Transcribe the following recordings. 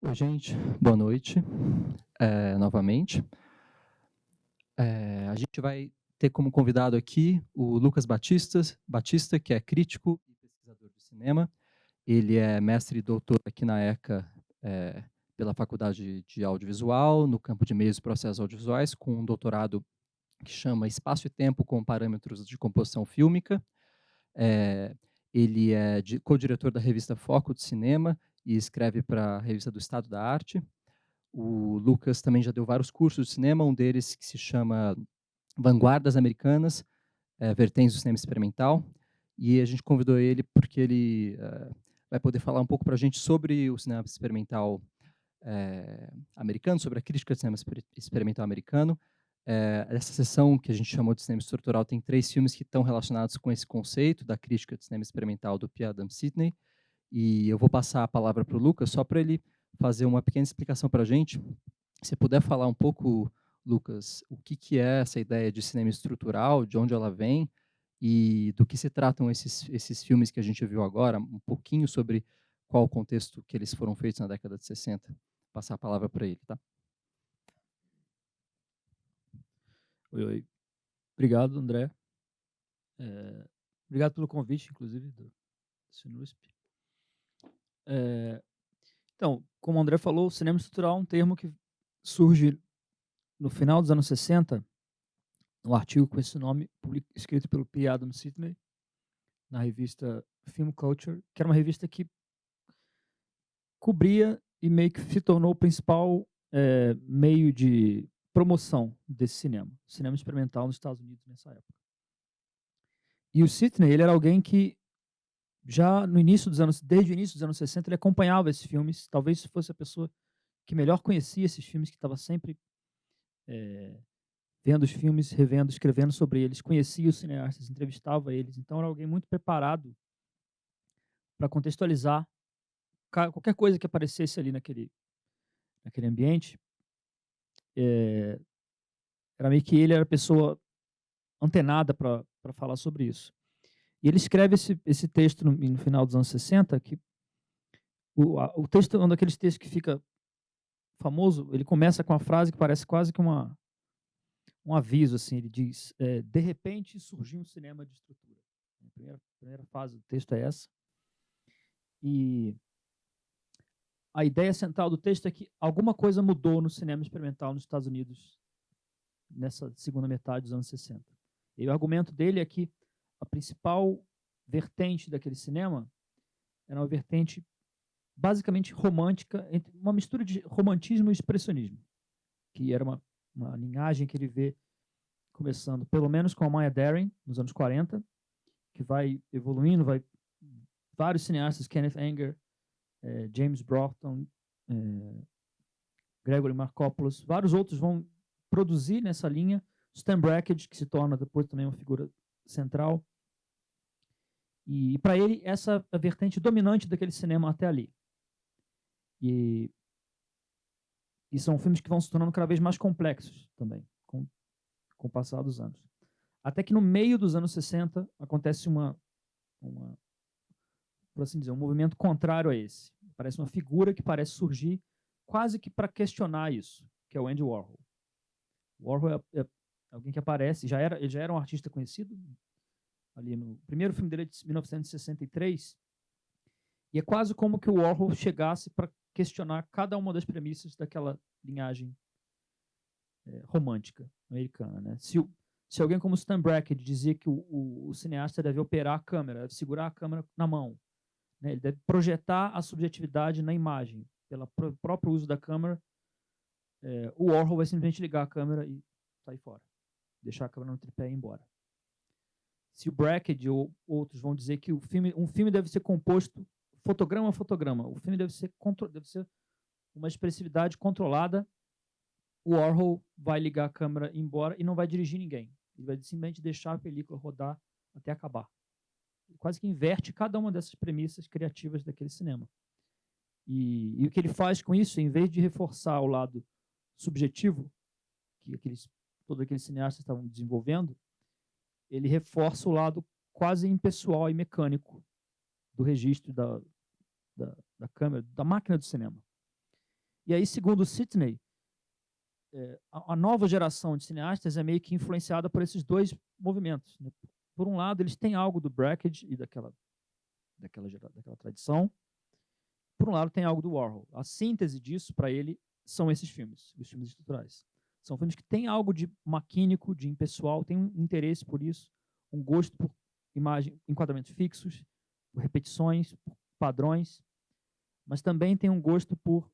Oi, gente, boa noite, novamente. A gente vai ter como convidado aqui o Lucas Batista, que é crítico e pesquisador de cinema. Ele é mestre e doutor aqui na ECA, pela Faculdade de Audiovisual, no campo de meios e processos audiovisuais, com um doutorado que chama Espaço e Tempo com Parâmetros de Composição Fílmica. Ele é co-diretor da revista Foco de Cinema e escreve para a revista do Estado da Arte. O Lucas também já deu vários cursos de cinema, um deles que se chama Vanguardas Americanas, Vertentes do Cinema Experimental, e a gente convidou ele porque ele vai poder falar um pouco para a gente sobre o cinema experimental americano, sobre a crítica do cinema experimental americano. Essa sessão que a gente chamou de cinema estrutural tem 3 filmes que estão relacionados com esse conceito da crítica do cinema experimental do P. Adam Sidney, e eu vou passar a palavra para o Lucas só para ele fazer uma pequena explicação para a gente. Se puder falar um pouco, Lucas, o que é essa ideia de cinema estrutural, de onde ela vem e do que se tratam esses filmes que a gente viu agora, um pouquinho sobre qual o contexto que eles foram feitos na década de 60. Passar a palavra para ele, tá? Oi, oi. Obrigado, André. Obrigado pelo convite, inclusive, do Sinusp. Então, como o André falou, o cinema estrutural é um termo que surge no final dos anos 60, um artigo com esse nome, escrito pelo P. Adam Sidney, na revista Film Culture, que era uma revista que cobria e meio que se tornou o principal meio de promoção desse cinema experimental nos Estados Unidos nessa época. E o Sidney, ele era alguém que já no início dos anos, desde o início dos anos 60, ele acompanhava esses filmes. Talvez fosse a pessoa que melhor conhecia esses filmes, que estava sempre vendo os filmes, revendo, escrevendo sobre eles, conhecia os cineastas, entrevistava eles. Então era alguém muito preparado para contextualizar qualquer coisa que aparecesse ali naquele ambiente. Era meio que ele era a pessoa antenada para falar sobre isso. E ele escreve esse texto no final dos anos 60, que o texto é um daqueles textos que fica famoso. Ele começa com uma frase que parece quase que um aviso, assim. Ele diz: de repente surgiu um cinema de estrutura. A primeira fase do texto é essa. E a ideia central do texto é que alguma coisa mudou no cinema experimental nos Estados Unidos nessa segunda metade dos anos 60. E o argumento dele é que a principal vertente daquele cinema era uma vertente basicamente romântica, uma mistura de romantismo e expressionismo, que era uma linhagem que ele vê começando pelo menos com a Maya Deren, nos anos 40, que vai evoluindo, vários cineastas, Kenneth Anger, James Broughton, Gregory Markopoulos, vários outros vão produzir nessa linha. Stan Brakhage, que se torna depois também uma figura central. E para ele, essa é a vertente dominante daquele cinema até ali. E são filmes que vão se tornando cada vez mais complexos também, com o passar dos anos. Até que no meio dos anos 60 acontece por assim dizer, um movimento contrário a esse. Parece uma figura que parece surgir quase que para questionar isso, que é o Andy Warhol. Warhol é alguém que aparece, ele já era um artista conhecido, ali no primeiro filme dele é de 1963, e é quase como que o Warhol chegasse para questionar cada uma das premissas daquela linhagem romântica americana, né? Se alguém como Stan Brakhage dizia que o cineasta deve operar a câmera, deve segurar a câmera na mão, né? Ele deve projetar a subjetividade na imagem, pelo próprio uso da câmera, o Warhol vai simplesmente ligar a câmera e sair fora, deixar a câmera no tripé e ir embora. Se o Brakhage ou outros vão dizer que um filme deve ser composto fotograma a fotograma, o filme deve ser uma expressividade controlada, o Warhol vai ligar a câmera e ir embora e não vai dirigir ninguém. Ele vai simplesmente deixar a película rodar até acabar. Ele quase que inverte cada uma dessas premissas criativas daquele cinema. E o que ele faz com isso, em vez de reforçar o lado subjetivo que todos aqueles cineastas estavam desenvolvendo, ele reforça o lado quase impessoal e mecânico do registro da câmera, da máquina do cinema. E aí, segundo o Sidney, a nova geração de cineastas é meio que influenciada por esses dois movimentos, né? Por um lado, eles têm algo do Brakhage e daquela tradição. Por um lado, tem algo do Warhol. A síntese disso, para ele, são esses filmes, os filmes estruturais. São filmes que têm algo de maquínico, de impessoal, têm um interesse por isso, um gosto por imagem, enquadramentos fixos, por repetições, por padrões, mas também tem um gosto por,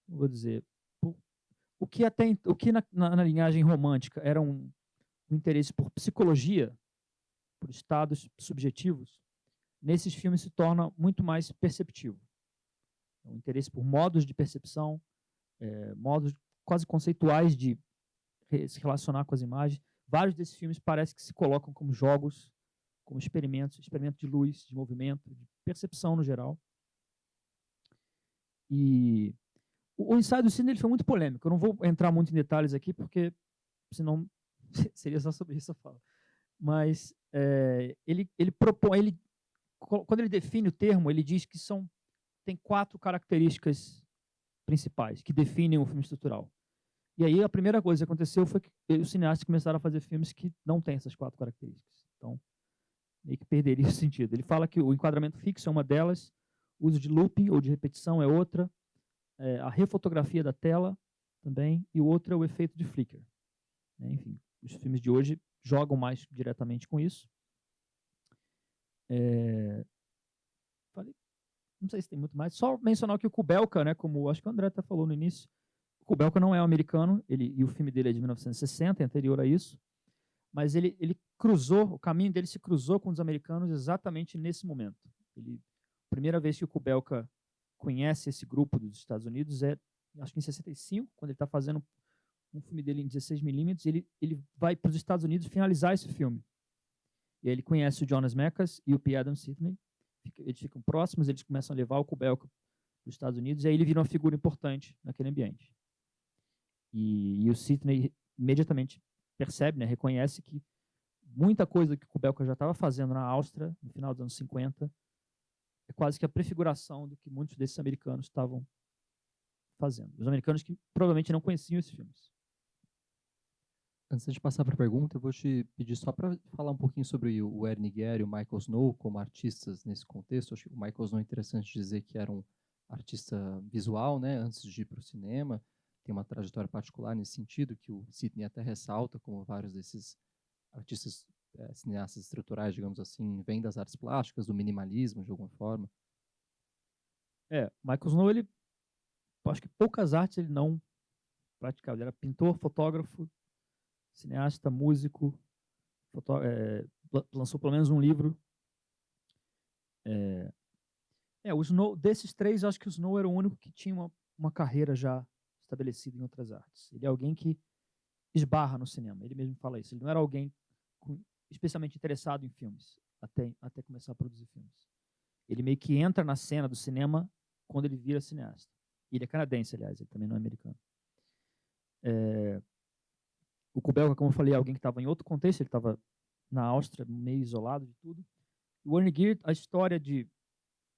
vou dizer, o que na linhagem romântica era um interesse por psicologia, por estados subjetivos, nesses filmes se torna muito mais perceptivo. O interesse por modos de percepção, modos quase conceituais de se relacionar com as imagens. Vários desses filmes parece que se colocam como jogos, como experimento de luz, de movimento, de percepção no geral. E o ensaio do Sidney foi muito polêmico. Eu não vou entrar muito em detalhes aqui, porque senão seria só sobre isso a fala. Mas ele propõe, quando ele define o termo, ele diz que tem 4 características principais que definem o filme estrutural. E aí a primeira coisa que aconteceu foi que os cineastas começaram a fazer filmes que não têm essas 4 características. Então, meio que perderia o sentido. Ele fala que o enquadramento fixo é uma delas, o uso de looping ou de repetição é outra, a refotografia da tela também, e o outro é o efeito de flicker. Enfim, os filmes de hoje jogam mais diretamente com isso. Não sei se tem muito mais. Só mencionar que o Kubelka, né, como acho que o André até falou no início, o Kubelka não é um americano, e o filme dele é de 1960, é anterior a isso, mas ele cruzou, o caminho dele se cruzou com os americanos exatamente nesse momento. A primeira vez que o Kubelka conhece esse grupo dos Estados Unidos acho que em 65, quando ele está fazendo um filme dele em 16mm, ele vai para os Estados Unidos finalizar esse filme. E aí ele conhece o Jonas Mekas e o P. Adam Sidney, eles ficam próximos, eles começam a levar o Kubelka para os Estados Unidos, e aí ele vira uma figura importante naquele ambiente. E o Sidney imediatamente percebe, né, reconhece que muita coisa que o Kubelka já estava fazendo na Áustria, no final dos anos 50, é quase que a prefiguração do que muitos desses americanos estavam fazendo. Os americanos que provavelmente não conheciam esses filmes. Antes de passar para a pergunta, eu vou te pedir só para falar um pouquinho sobre o Ernest Guerra e o Michael Snow como artistas nesse contexto. Acho que o Michael Snow é interessante dizer que era um artista visual, né, antes de ir para o cinema. Tem uma trajetória particular nesse sentido, que o Sidney até ressalta, como vários desses artistas, cineastas estruturais, digamos assim, vêm das artes plásticas, do minimalismo, de alguma forma. Michael Snow, acho que poucas artes ele não praticava. Ele era pintor, fotógrafo, cineasta, músico, lançou pelo menos um livro. O Snow, desses 3, acho que o Snow era o único que tinha uma carreira já estabelecida em outras artes. Ele é alguém que esbarra no cinema, ele mesmo fala isso. Ele não era alguém especialmente interessado em filmes, até começar a produzir filmes. Ele meio que entra na cena do cinema quando ele vira cineasta. Ele é canadense, aliás, ele também não é americano. O Kubelka, como eu falei, é alguém que estava em outro contexto, ele estava na Áustria, meio isolado de tudo. O Ernest Guerra, a história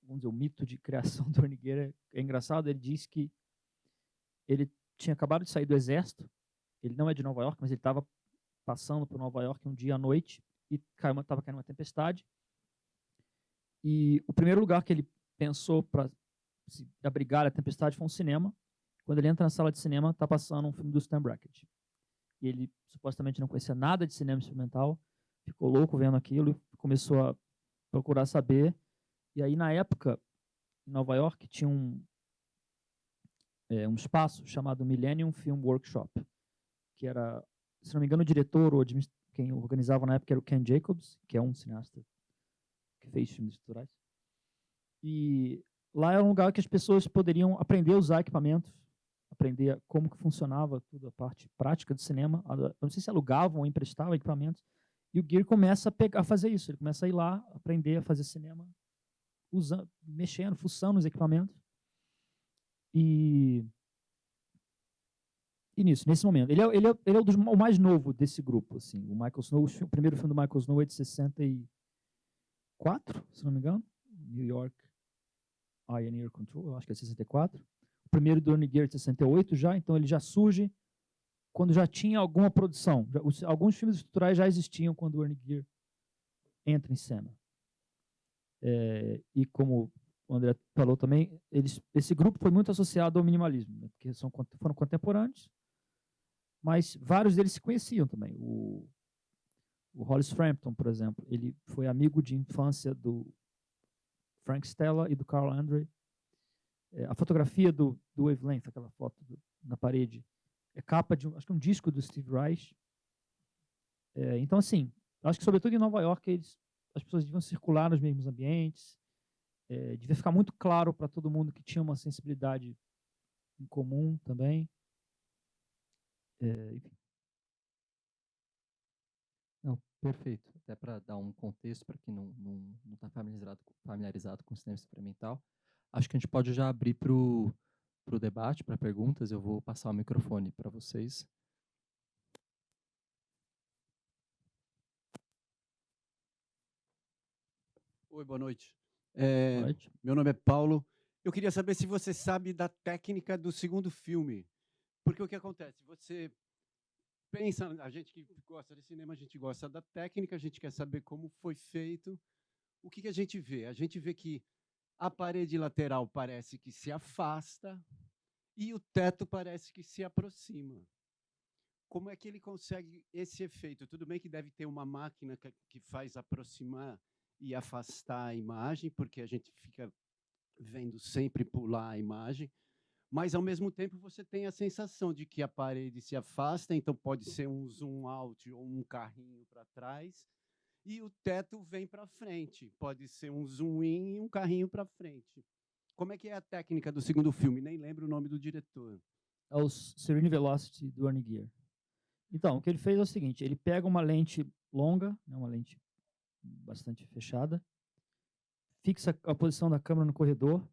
vamos dizer, o mito de criação do Ernest Guerra é engraçado. Ele diz que ele tinha acabado de sair do exército, ele não é de Nova York, mas ele estava passando por Nova York um dia à noite e estava caindo uma tempestade. E o primeiro lugar que ele pensou para se abrigar da tempestade foi um cinema. Quando ele entra na sala de cinema, está passando um filme do Stan Brakhage. E ele supostamente não conhecia nada de cinema experimental, ficou louco vendo aquilo e começou a procurar saber. E aí, na época, em Nova York, tinha um espaço chamado Millennium Film Workshop, que era, se não me engano, o diretor ou quem organizava na época era o Ken Jacobs, que é um cineasta que fez filmes estruturais. E lá era um lugar que as pessoas poderiam aprender a usar equipamentos, aprender como que funcionava toda a parte prática do cinema. Eu não sei se alugavam ou emprestavam equipamentos. E o Guerra começa a fazer isso. Ele começa a ir lá, aprender a fazer cinema, mexendo, fuçando os equipamentos. E nesse momento. Ele é o mais novo desse grupo. Assim. O Michael Snow, o primeiro filme do Michael Snow é de 64, se não me engano, New York. Eye and Ear Control, eu acho que é 64. O primeiro do Ernie Gear é de 68 já, então ele já surge quando já tinha alguma produção. Alguns filmes estruturais já existiam quando o Ernie Gear entra em cena. E como o André falou também, esse grupo foi muito associado ao minimalismo, né, porque foram contemporâneos, mas vários deles se conheciam também. O Hollis Frampton, por exemplo, ele foi amigo de infância do Frank Stella e do Carl Andre. A fotografia do Wavelength, aquela foto na parede, é capa de acho que um disco do Steve Reich. Então, assim, acho que sobretudo em Nova York as pessoas deviam circular nos mesmos ambientes, devia ficar muito claro para todo mundo que tinha uma sensibilidade em comum também. Enfim. Não, perfeito. Até para dar um contexto para quem não está familiarizado com o cinema experimental, acho que a gente pode já abrir para o debate, para perguntas. Eu vou passar o microfone para vocês. Oi, boa noite. Boa noite. Meu nome é Paulo. Eu queria saber se você sabe da técnica do segundo filme. Porque o que acontece? Você pensa, a gente que gosta de cinema, a gente gosta da técnica, a gente quer saber como foi feito. O que a gente vê? A gente vê que a parede lateral parece que se afasta e o teto parece que se aproxima. Como é que ele consegue esse efeito? Tudo bem que deve ter uma máquina que faz aproximar e afastar a imagem, porque a gente fica vendo sempre pular a imagem, mas, ao mesmo tempo, você tem a sensação de que a parede se afasta, então pode ser um zoom out ou um carrinho para trás, e o teto vem para frente, pode ser um zoom in e um carrinho para frente. Como é que é a técnica do segundo filme? Nem lembro o nome do diretor. É o Serene Velocity do Ernie Gear. Então, o que ele fez é o seguinte, ele pega uma lente longa, né, uma lente bastante fechada, fixa a posição da câmera no corredor,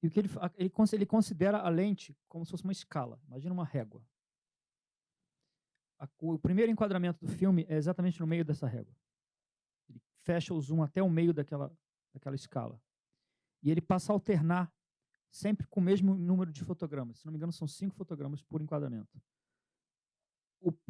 e o que ele considera a lente como se fosse uma escala. Imagina uma régua. O primeiro enquadramento do filme é exatamente no meio dessa régua. Ele fecha o zoom até o meio daquela escala. E ele passa a alternar sempre com o mesmo número de fotogramas. Se não me engano, são 5 fotogramas por enquadramento.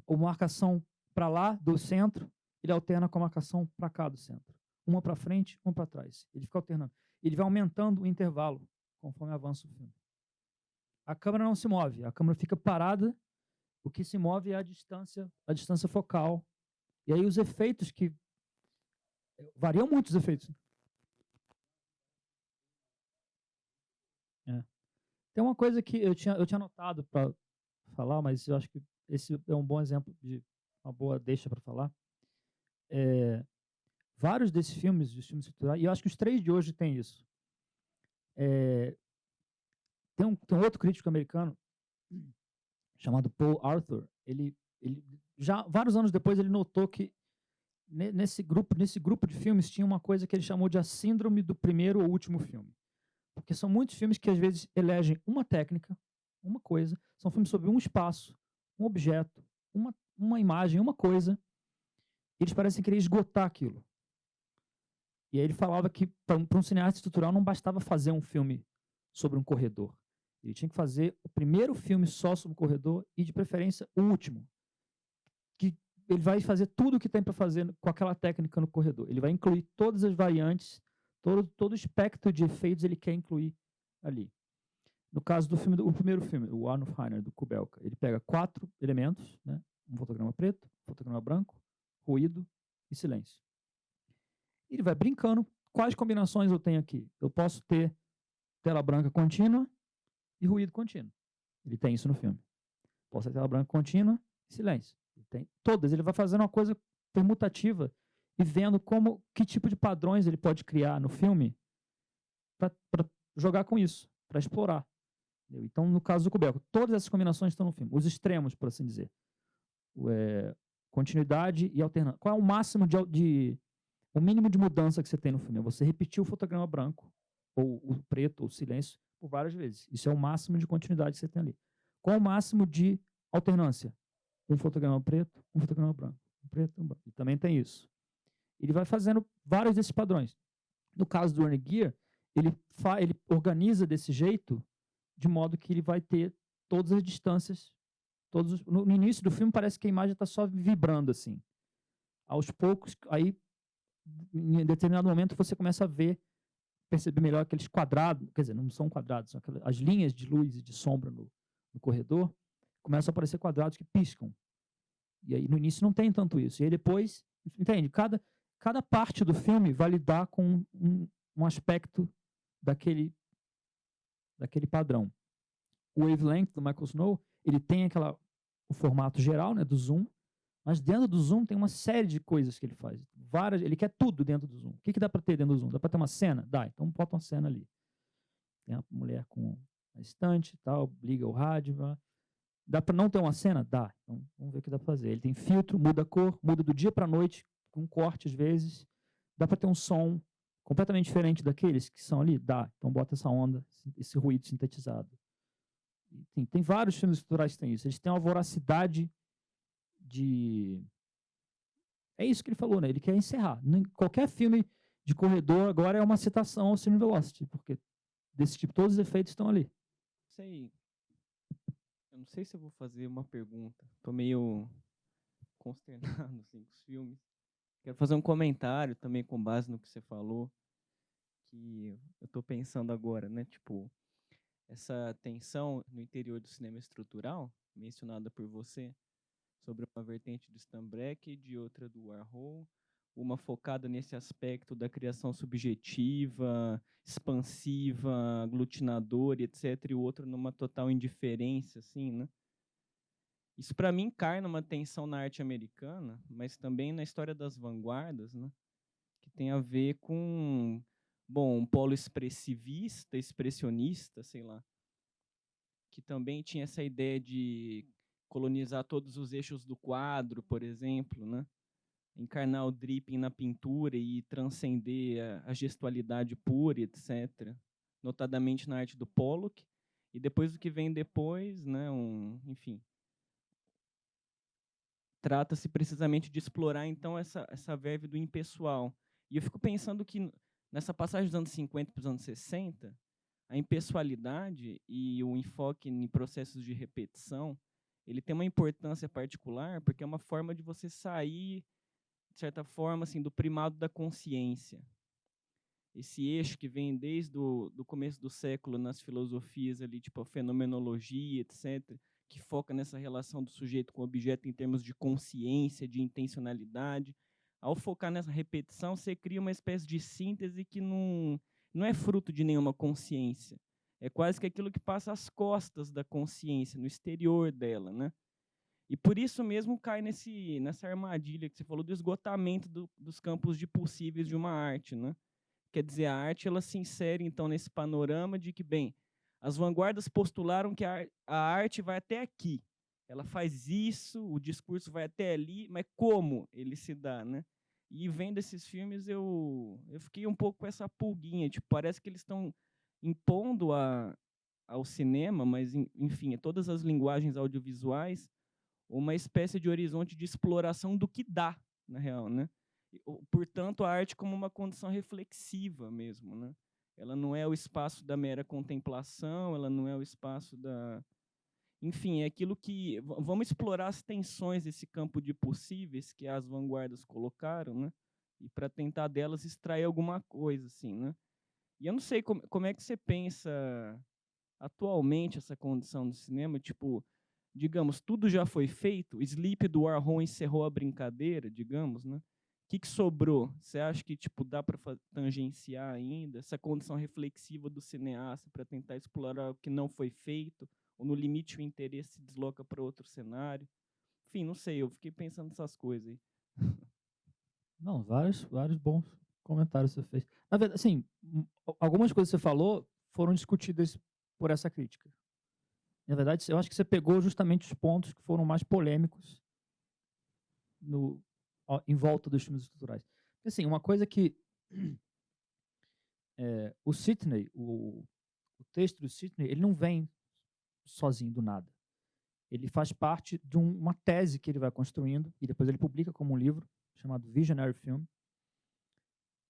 A marcação para lá do centro, ele alterna com a marcação para cá do centro. Uma para frente, uma para trás. Ele fica alternando. Ele vai aumentando o intervalo conforme avança o filme. A câmera não se move, a câmera fica parada, o que se move é a distância focal. E aí os efeitos que... variam muito os efeitos. Tem uma coisa que eu tinha anotado para falar, mas eu acho que esse é um bom exemplo de uma boa deixa para falar. Vários desses filmes, os filmes estruturais, e eu acho que os 3 de hoje têm isso. Tem um outro crítico americano chamado Paul Arthur. Ele já vários anos depois ele notou que nesse grupo de filmes tinha uma coisa que ele chamou de a síndrome do primeiro ou último filme, porque são muitos filmes que às vezes elegem uma técnica, uma coisa, são filmes sobre um espaço, um objeto, uma imagem, uma coisa. Eles parecem querer esgotar aquilo. E aí ele falava que para um cineasta estrutural não bastava fazer um filme sobre um corredor. Ele tinha que fazer o primeiro filme só sobre o corredor e, de preferência, o último. Que ele vai fazer tudo o que tem para fazer com aquela técnica no corredor. Ele vai incluir todas as variantes, todo o espectro de efeitos ele quer incluir ali. No caso do filme, o primeiro filme, o Arnold Heiner, do Kubelka, ele pega 4 elementos, né? Um fotograma preto, um fotograma branco, ruído e silêncio. Ele vai brincando. Quais combinações eu tenho aqui? Eu posso ter tela branca contínua e ruído contínuo. Ele tem isso no filme. Posso ter tela branca contínua e silêncio. Ele tem todas. Ele vai fazendo uma coisa permutativa e vendo que tipo de padrões ele pode criar no filme para jogar com isso, para explorar. Então, no caso do Kubelka, todas essas combinações estão no filme. Os extremos, por assim dizer. Continuidade e alternância. Qual é o máximo o mínimo de mudança que você tem no filme? É você repetir o fotograma branco, ou o preto, ou o silêncio, por várias vezes. Isso é o máximo de continuidade que você tem ali. Qual é o máximo de alternância? Um fotograma preto, um fotograma branco. Um preto, um branco. E também tem isso. Ele vai fazendo vários desses padrões. No caso do Ernie Gear, ele organiza desse jeito, de modo que ele vai ter todas as distâncias. No início do filme parece que a imagem está só vibrando assim. Aos poucos, aí em determinado momento você começa a perceber melhor aqueles quadrados, quer dizer, não são quadrados, são as linhas de luz e de sombra no corredor, começam a aparecer quadrados que piscam. E aí no início não tem tanto isso. E aí depois, entende? Cada parte do filme vai lidar com um aspecto daquele padrão. O wavelength do Michael Snow, ele tem o formato geral, né, do zoom, mas dentro do zoom tem uma série de coisas que ele faz. Ele quer tudo dentro do zoom. O que dá para ter dentro do zoom? Dá para ter uma cena? Dá, então bota uma cena ali. Tem a mulher com a estante e tal, liga o rádio. Dá para não ter uma cena? Dá. Então vamos ver o que dá para fazer. Ele tem filtro, muda a cor, muda do dia para a noite, com corte às vezes. Dá para ter um som completamente diferente daqueles que são ali? Dá. Então bota essa onda, esse ruído sintetizado. Tem vários filmes estruturais que têm isso. Eles têm uma voracidade de... É isso que ele falou, né? Ele quer encerrar. Qualquer filme de corredor agora é uma citação ao Cine Velocity, porque desse tipo, todos os efeitos estão ali. Eu não sei se eu vou fazer uma pergunta. Tô meio consternado assim, com os filmes. Quero fazer um comentário também com base no que você falou, que eu tô pensando agora, né? Tipo, essa tensão no interior do cinema estrutural, mencionada por você, sobre uma vertente do Steinbeck e de outra do Warhol, uma focada nesse aspecto da criação subjetiva, expansiva, aglutinadora, etc., e o outro numa total indiferença, assim, né? Isso, para mim, cai numa tensão na arte americana, mas também na história das vanguardas, né? Que tem a ver com, bom, um polo expressivista, expressionista, sei lá, que também tinha essa ideia de colonizar todos os eixos do quadro, por exemplo, né? Encarnar o dripping na pintura e transcender a gestualidade pura, etc. Notadamente na arte do Pollock. E depois o que vem depois, né? Enfim, trata-se precisamente de explorar, então, essa verve do impessoal. E eu fico pensando que, nessa passagem dos anos 50 para os anos 60, a impessoalidade e o enfoque em processos de repetição, ele tem uma importância particular, porque é uma forma de você sair, de certa forma, assim, do primado da consciência. Esse eixo que vem desde do começo do século nas filosofias ali, tipo a fenomenologia, etc., que foca nessa relação do sujeito com o objeto em termos de consciência, de intencionalidade. Ao focar nessa repetição, você cria uma espécie de síntese que não é fruto de nenhuma consciência. É quase que aquilo que passa às costas da consciência, no exterior dela, né? E por isso mesmo cai nessa armadilha que você falou do esgotamento dos campos de possíveis de uma arte, né? Quer dizer, a arte ela se insere, então, nesse panorama de que, bem, as vanguardas postularam que a arte vai até aqui. Ela faz isso, o discurso vai até ali, mas como ele se dá, né? E vendo esses filmes, eu fiquei um pouco com essa pulguinha. Tipo, parece que eles estão impondo ao cinema, mas, enfim, a todas as linguagens audiovisuais, uma espécie de horizonte de exploração do que dá, na real, né? Portanto, a arte como uma condição reflexiva mesmo, né? Ela não é o espaço da mera contemplação, ela não é o espaço da... Enfim, é aquilo que... Vamos explorar as tensões desse campo de possíveis que as vanguardas colocaram, né? E para tentar delas extrair alguma coisa, assim, né? E eu não sei como é que você pensa atualmente essa condição do cinema, tipo, digamos, tudo já foi feito, o Sleep do Warhol encerrou a brincadeira, digamos, né? O que sobrou? Você acha que tipo dá para tangenciar ainda essa condição reflexiva do cineasta para tentar explorar o que não foi feito, ou no limite o interesse se desloca para outro cenário? Enfim, não sei, eu fiquei pensando nessas coisas aí. Não, vários bons comentários você fez. Na verdade, assim, algumas coisas que você falou foram discutidas por essa crítica. Na verdade, eu acho que você pegou justamente os pontos que foram mais polêmicos em volta dos filmes estruturais. Porque, assim, uma coisa que o Sidney, o texto do Sidney, ele não vem sozinho do nada. Ele faz parte de uma tese que ele vai construindo, e depois ele publica como um livro, chamado Visionary Film.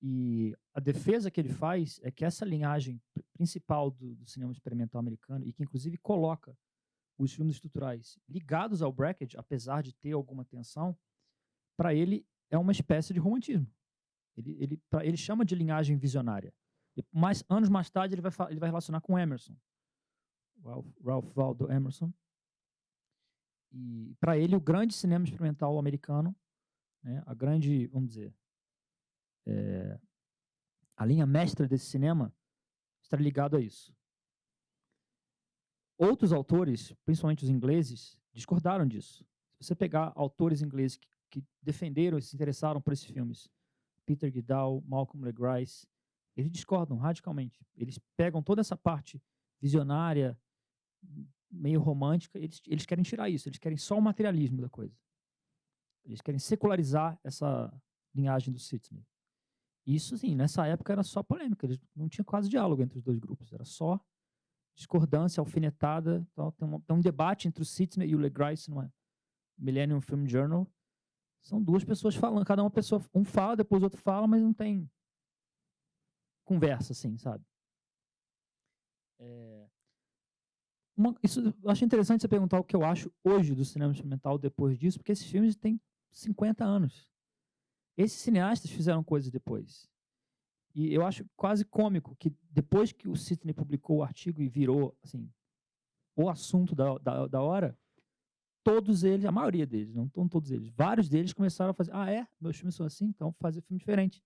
E a defesa que ele faz é que essa linhagem principal do cinema experimental americano, e que inclusive coloca os filmes estruturais ligados ao Brakhage, apesar de ter alguma tensão, para ele é uma espécie de romantismo. Ele chama de linhagem visionária. E anos mais tarde ele vai relacionar com Emerson, Ralph Waldo Emerson. E para ele o grande cinema experimental americano, né, a grande, vamos dizer, a linha mestra desse cinema está ligado a isso. Outros autores, principalmente os ingleses, discordaram disso. Se você pegar autores ingleses que defenderam e se interessaram por esses filmes, Peter Guidall, Malcolm LeGrice, eles discordam radicalmente. Eles pegam toda essa parte visionária, meio romântica, eles querem tirar isso, eles querem só o materialismo da coisa. Eles querem secularizar essa linhagem do Sidney. Isso, sim, nessa época era só polêmica, eles não tinha quase diálogo entre os dois grupos, era só discordância, alfinetada. Então, tem um debate entre o Sidney e o LeGrice no Millennium Film Journal. São duas pessoas falando, cada uma pessoa, um fala, depois o outro fala, mas não tem conversa, assim, sabe? Eu acho interessante você perguntar o que eu acho hoje do cinema experimental depois disso, porque esses filmes têm 50 anos. Esses cineastas fizeram coisas depois. E eu acho quase cômico que depois que o Sidney publicou o artigo e virou assim, o assunto da hora, todos eles, a maioria deles, não todos eles, vários deles começaram a fazer, meus filmes são assim, então vou fazer filme diferente,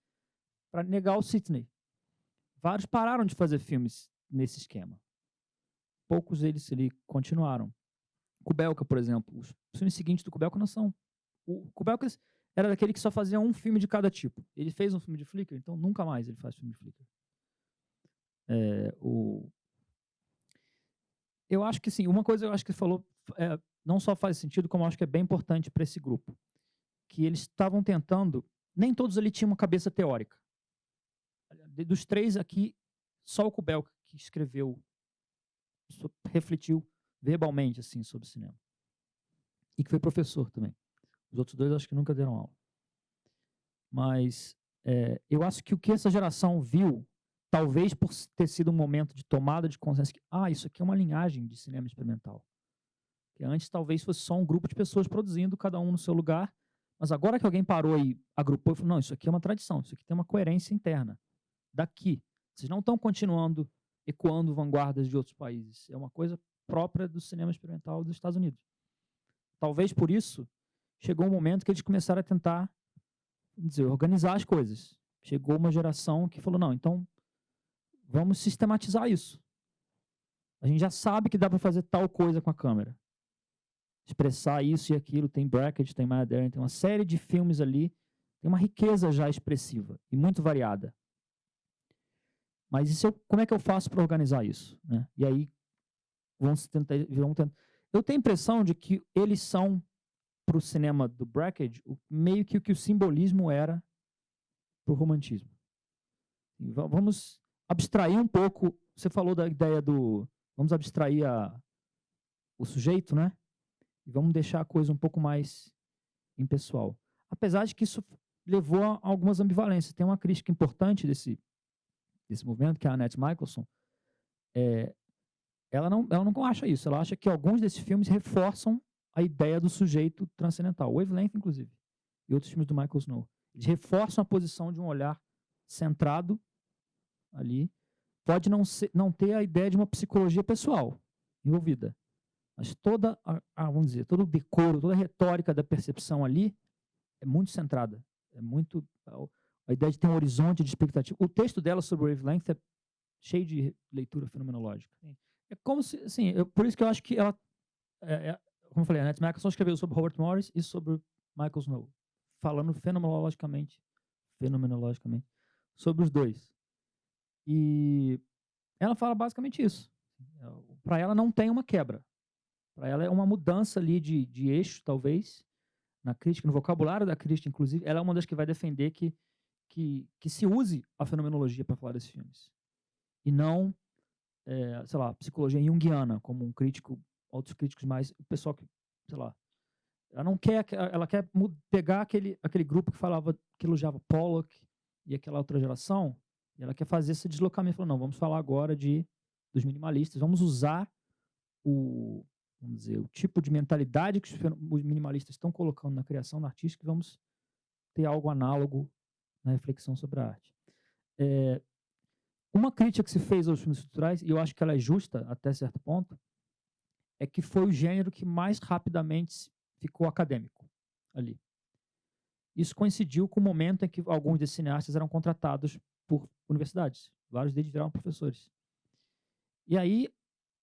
para negar o Sidney. Vários pararam de fazer filmes nesse esquema. Poucos deles continuaram. Kubelka, por exemplo, os filmes seguintes do Kubelka não são. O Kubelka era daquele que só fazia um filme de cada tipo. Ele fez um filme de Flickr, então nunca mais ele faz filme de Flickr. Eu acho que sim, uma coisa eu acho que ele falou não só faz sentido, como eu acho que é bem importante para esse grupo, que eles estavam tentando, nem todos ali tinham uma cabeça teórica. Dos três aqui, só o Kubelka que escreveu, refletiu verbalmente assim sobre cinema. E que foi professor também. Os outros dois acho que nunca deram aula. Mas eu acho que o que essa geração viu, talvez por ter sido um momento de tomada de consciência, que isso aqui é uma linhagem de cinema experimental. Que antes talvez fosse só um grupo de pessoas produzindo, cada um no seu lugar, mas agora que alguém parou e agrupou e falou, não, isso aqui é uma tradição, isso aqui tem uma coerência interna. Daqui. Vocês não estão continuando ecoando vanguardas de outros países. É uma coisa própria do cinema experimental dos Estados Unidos. Talvez por isso, chegou um momento que eles começaram a tentar, vamos dizer, organizar as coisas. Chegou uma geração que falou, não, então vamos sistematizar isso. A gente já sabe que dá para fazer tal coisa com a câmera. Expressar isso e aquilo, tem Brakhage, tem Maya Deren, tem uma série de filmes ali, tem uma riqueza já expressiva e muito variada. Mas como é que eu faço para organizar isso? Né? E aí, vamos tentar. Eu tenho a impressão de que eles são, para o cinema do Brakhage, meio que o que o simbolismo era para o romantismo. E vamos abstrair um pouco. Você falou da ideia do. Vamos abstrair o sujeito, né? E vamos deixar a coisa um pouco mais impessoal. Apesar de que isso levou a algumas ambivalências. Tem uma crítica importante desse movimento, que é a Annette Michelson. Ela não acha isso. Ela acha que alguns desses filmes reforçam a ideia do sujeito transcendental. Wavelength, inclusive. E outros filmes do Michael Snow. Eles reforçam a posição de um olhar centrado ali. Pode não ter a ideia de uma psicologia pessoal envolvida. Mas vamos dizer, todo o decoro, toda a retórica da percepção ali é muito centrada. É muito a ideia de ter um horizonte de expectativa. O texto dela sobre Wavelength é cheio de leitura fenomenológica. É como se, assim, por isso que eu acho que ela, como eu falei, a Annette Michelson escreveu sobre Robert Morris e sobre Michael Snow, falando fenomenologicamente sobre os dois. E ela fala basicamente isso. Para ela não tem uma quebra. Para ela é uma mudança ali de eixo, talvez, na crítica, no vocabulário da crítica, inclusive. Ela é uma das que vai defender que se use a fenomenologia para falar desses filmes. E não, sei lá, psicologia junguiana, como um crítico, outros críticos mais, o pessoal que, sei lá, ela quer pegar aquele grupo que elogiava Pollock e aquela outra geração, e ela quer fazer esse deslocamento. Falou, não, vamos falar agora dos minimalistas, vamos usar vamos dizer, o tipo de mentalidade que os minimalistas estão colocando na criação artística e vamos ter algo análogo na reflexão sobre a arte. Uma crítica que se fez aos filmes estruturais, e eu acho que ela é justa até certo ponto, é que foi o gênero que mais rapidamente ficou acadêmico ali. Isso coincidiu com o momento em que alguns desses cineastas eram contratados por universidades. Vários deles viraram professores. E aí,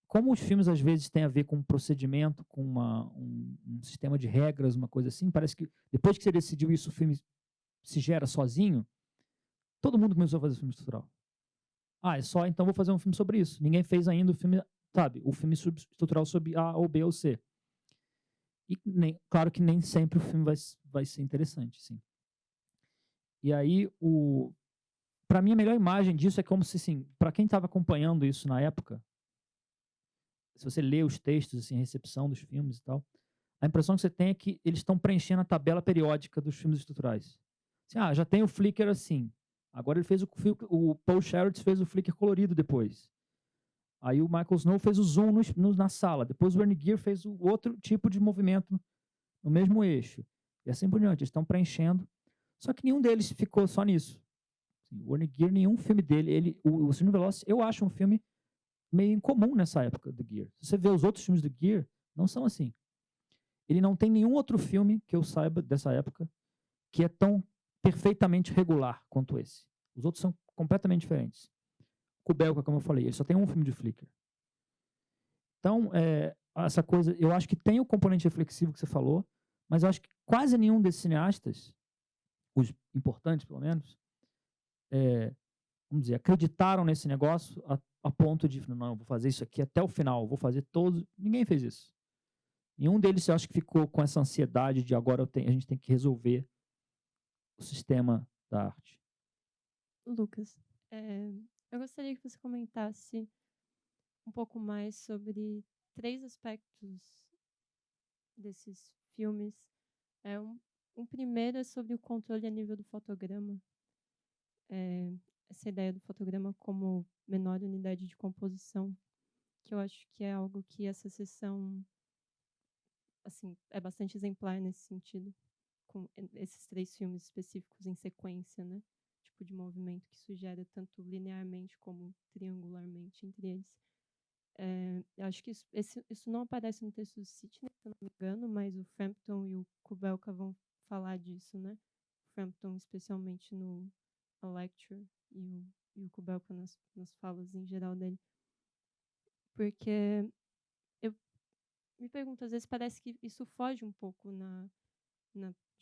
como os filmes às vezes têm a ver com um procedimento, com um sistema de regras, uma coisa assim, parece que depois que você decidiu isso, o filme se gera sozinho, todo mundo começou a fazer filme estrutural. É só, então vou fazer um filme sobre isso. Ninguém fez ainda o filme, sabe, o filme estrutural sobre A ou B ou C. E claro que nem sempre o filme vai ser interessante, sim. E aí, para mim, a melhor imagem disso é como se, assim, para quem estava acompanhando isso na época, se você lê os textos, assim, a recepção dos filmes e tal, a impressão que você tem é que eles estão preenchendo a tabela periódica dos filmes estruturais. Assim, já tem o Flickr assim. Agora ele fez o Paul Schertz fez o Flickr colorido depois. Aí o Michael Snow fez o zoom na sala. Depois o Werner Gear fez o outro tipo de movimento no mesmo eixo. E assim por diante. Eles estão preenchendo. Só que nenhum deles ficou só nisso. O Werner Gear, nenhum filme dele, o Cine Velocity, eu acho um filme meio incomum nessa época do Gear. Se você vê os outros filmes do Gear, não são assim. Ele não tem nenhum outro filme que eu saiba dessa época que é tão perfeitamente regular quanto esse. Os outros são completamente diferentes. Kubeilka, como eu falei, ele só tem um filme de Flickr. Então, essa coisa, eu acho que tem o componente reflexivo que você falou, mas eu acho que quase nenhum desses cineastas, os importantes pelo menos, vamos dizer, acreditaram nesse negócio a ponto de, não, eu vou fazer isso aqui até o final, vou fazer todos. Ninguém fez isso. Nenhum deles, eu acho que ficou com essa ansiedade de agora a gente tem que resolver o sistema da arte. Lucas, eu gostaria que você comentasse um pouco mais sobre 3 aspectos desses filmes. Um primeiro é sobre o controle a nível do fotograma. Essa ideia do fotograma como menor unidade de composição, que eu acho que é algo que essa sessão, assim, é bastante exemplar nesse sentido, com esses 3 filmes específicos em sequência, né? Tipo de movimento que isso gera tanto linearmente como triangularmente entre eles. Eu acho que isso não aparece no texto do Sidney, se eu não me engano, mas o Frampton e o Kubeilka vão falar disso, né? O Frampton especialmente no A Lecture e o Kubeilka nas falas em geral dele. Porque eu me pergunto, às vezes parece que isso foge um pouco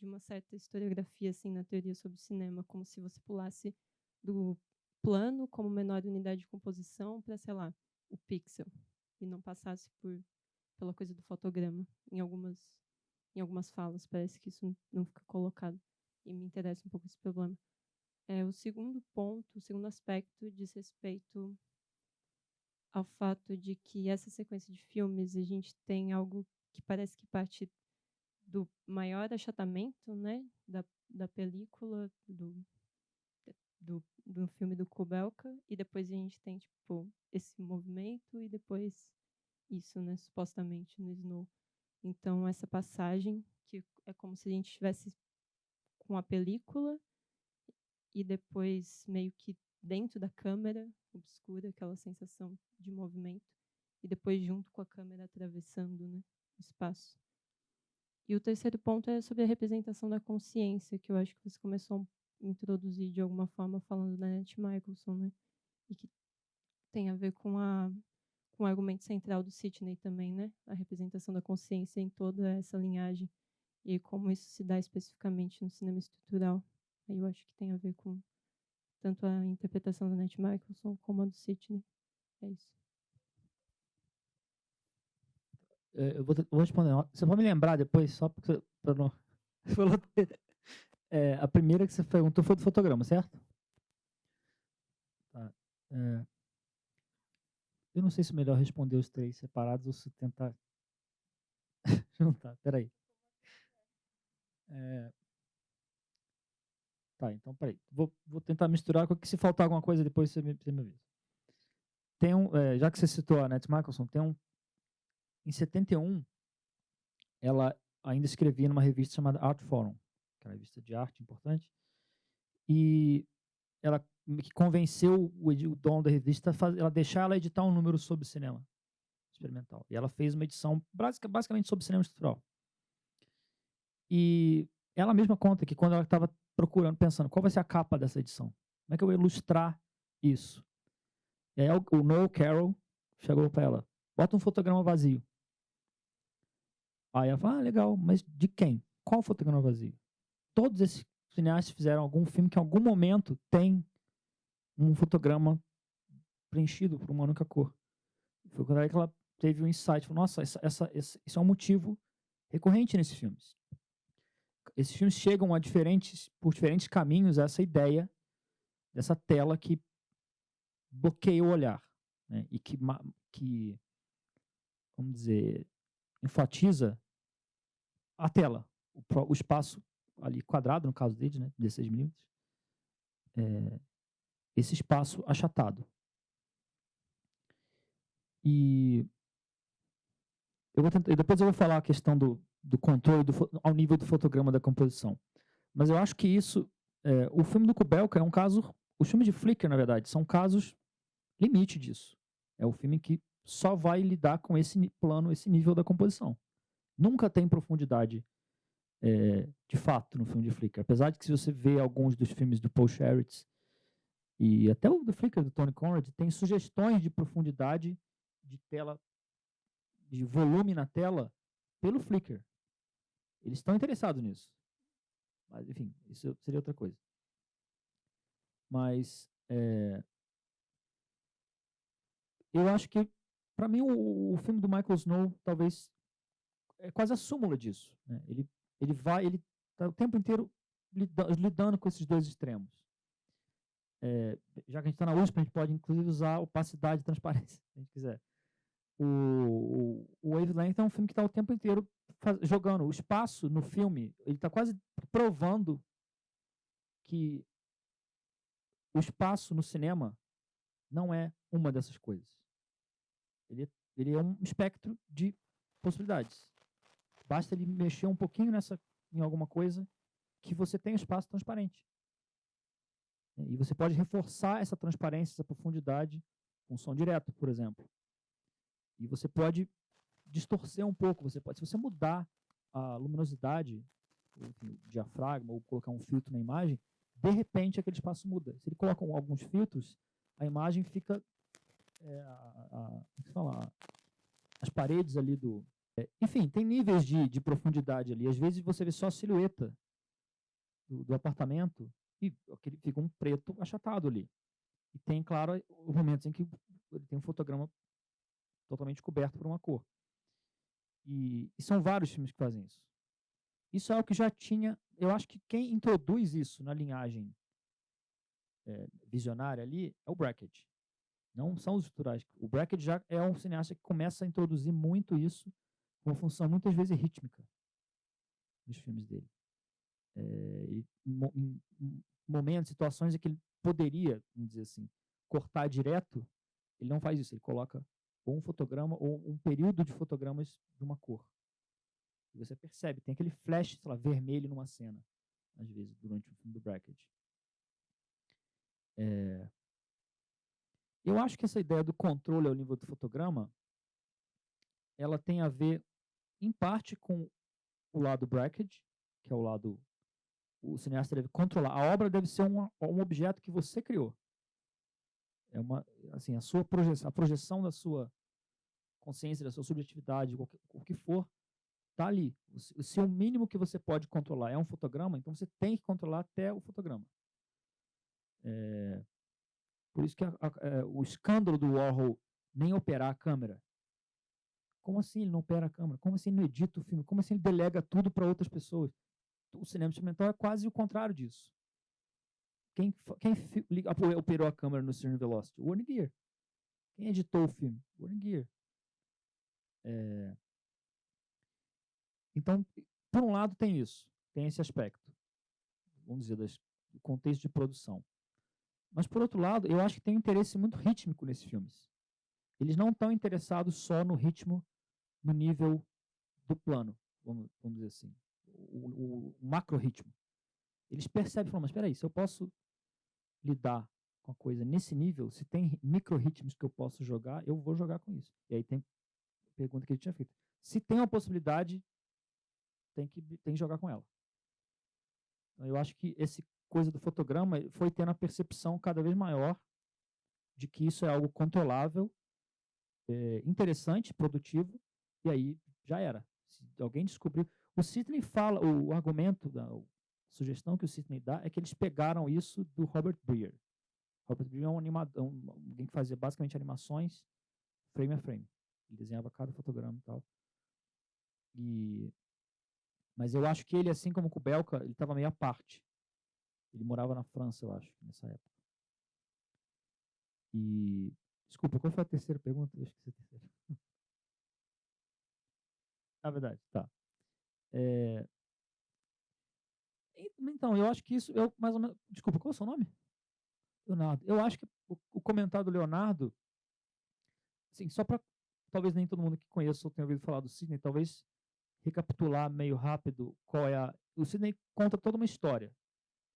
de uma certa historiografia assim, na teoria sobre cinema, como se você pulasse do plano como menor unidade de composição para, sei lá, o pixel, e não passasse pela coisa do fotograma. Em algumas falas parece que isso não fica colocado, e me interessa um pouco esse problema. O segundo ponto, o segundo aspecto diz respeito ao fato de que essa sequência de filmes a gente tem algo que parece que parte do maior achatamento, né, da película, do filme do Kubeilka, e depois a gente tem, tipo, esse movimento e depois isso, né, supostamente no Snow. Então, essa passagem, que é como se a gente estivesse com a película e depois meio que dentro da câmera, obscura, aquela sensação de movimento, e depois junto com a câmera atravessando, né, o espaço. E o terceiro ponto é sobre a representação da consciência, que eu acho que você começou a introduzir de alguma forma falando da Annette Michelson, né? E que tem a ver com o argumento central do Sidney também, né? A representação da consciência em toda essa linhagem e como isso se dá especificamente no cinema estrutural. Aí eu acho que tem a ver com tanto a interpretação da Annette Michelson como a do Sidney. É isso. Eu vou responder. Você pode me lembrar depois, só porque eu não... Você falou... a primeira que você perguntou foi do fotograma, certo? Tá. Eu não sei se é melhor responder os 3 separados ou se tentar juntar. Peraí. Tá, então peraí. Vou tentar misturar, que se faltar alguma coisa depois você me avisa. Tem já que você citou a Annette Michelson, em 71, ela ainda escrevia numa revista chamada Art Forum, que é uma revista de arte importante, e ela que convenceu o dono da revista ela deixar ela editar um número sobre cinema experimental. E ela fez uma edição basicamente sobre cinema estrutural. E ela mesma conta que quando ela estava procurando, pensando qual vai ser a capa dessa edição, como é que eu vou ilustrar isso? E aí o Noel Carroll chegou para ela, bota um fotograma vazio. Aí ela falou, legal, mas de quem? Qual fotograma vazio? Todos esses cineastas fizeram algum filme que em algum momento tem um fotograma preenchido por uma única cor. Foi quando que ela teve um insight, falou, nossa, isso é um motivo recorrente nesses filmes. Esses filmes chegam por diferentes caminhos a essa ideia dessa tela que bloqueia o olhar, né? E que, vamos dizer, enfatiza a tela, o espaço ali quadrado, no caso deles, né, 16 milímetros, esse espaço achatado. E depois eu vou falar a questão do controle ao nível do fotograma da composição. Mas eu acho que isso, o filme do Kubelka é um caso, os filmes de Flickr, na verdade, são casos limite disso. É o filme que só vai lidar com esse plano, esse nível da composição. Nunca tem profundidade, de fato, no filme de Flickr. Apesar de que, se você vê alguns dos filmes do Paul Scherritz e até o do Flickr, do Tony Conrad, tem sugestões de profundidade de tela, de volume na tela, pelo Flickr. Eles estão interessados nisso. Mas, enfim, isso seria outra coisa. Mas eu acho que, para mim, o filme do Michael Snow talvez é quase a súmula disso, né? Ele está o tempo inteiro lidando com esses dois extremos. Já que a gente está na USP, a gente pode inclusive usar opacidade e transparência, se a gente quiser. O Wavelength é um filme que está o tempo inteiro jogando o espaço no filme. Ele está quase provando que o espaço no cinema não é uma dessas coisas. Ele é um espectro de possibilidades. Basta ele mexer um pouquinho em alguma coisa que você tem um espaço transparente. E você pode reforçar essa transparência, essa profundidade com som direto, por exemplo. E você pode distorcer um pouco. Se você mudar a luminosidade, enfim, o diafragma, ou colocar um filtro na imagem, de repente aquele espaço muda. Se ele coloca alguns filtros, a imagem fica... as paredes ali do... enfim, tem níveis de profundidade ali. Às vezes você vê só a silhueta do apartamento e fica um preto achatado ali. E tem, claro, os momentos em que ele tem um fotograma totalmente coberto por uma cor. E são vários filmes que fazem isso. Isso é o que já tinha... Eu acho que quem introduz isso na linhagem visionária ali é o Brakhage. Não são os estruturais. O Brakhage já é um cineasta que começa a introduzir muito isso, com uma função muitas vezes rítmica nos filmes dele. Em momentos, situações em que ele poderia, vamos dizer assim, cortar direto, ele não faz isso. Ele coloca ou um fotograma ou um período de fotogramas de uma cor. E você percebe, tem aquele flash, sei lá, vermelho numa cena, às vezes, durante o filme do Brakhage. Eu acho que essa ideia do controle ao nível do fotograma, ela tem a ver, em parte, com o lado Brakhage, que é o lado... O cineasta deve controlar. A obra deve ser um objeto que você criou. É assim, a projeção da sua consciência, da sua subjetividade, o que for, está ali. Se o mínimo que você pode controlar é um fotograma, então você tem que controlar até o fotograma. Por isso que o escândalo do Warhol nem operar a câmera. Como assim ele não opera a câmera? Como assim ele não edita o filme? Como assim ele delega tudo para outras pessoas? O cinema experimental é quase o contrário disso. Quem operou a câmera no Search and Velocity? O Warren Gear. Quem editou o filme? O Warren Gear. Então, por um lado tem isso, tem esse aspecto, vamos dizer, do contexto de produção. Mas, por outro lado, eu acho que tem um interesse muito rítmico nesses filmes. Eles não estão interessados só no ritmo, no nível do plano, vamos dizer assim, o macro-ritmo. Eles percebem e falam, mas espera aí, se eu posso lidar com a coisa nesse nível, se tem micro-ritmos que eu posso jogar, eu vou jogar com isso. E aí tem a pergunta que ele tinha feito. Se tem uma possibilidade, tem que jogar com ela. Então, eu acho que essa coisa do fotograma foi tendo a percepção cada vez maior de que isso é algo controlável, interessante, produtivo, e aí já era. Se alguém descobriu... O Sidney fala, o argumento, a sugestão que o Sidney dá é que eles pegaram isso do Robert Breer. Robert Breer é um animador, alguém que fazia basicamente animações frame a frame. Ele desenhava cada fotograma e tal. Mas eu acho que ele, assim como o Kubelka, ele estava meio à parte. Ele morava na França, eu acho, nessa época. Desculpa, qual foi a terceira pergunta? Eu esqueci a terceira. Ah, verdade, tá. Então, eu acho que isso, mais ou menos... Desculpa, qual é o seu nome? Leonardo. Eu acho que o comentário do Leonardo, assim, só para talvez nem todo mundo que conheça ou tenha ouvido falar do Sidney, talvez recapitular meio rápido qual é o Sidney conta toda uma história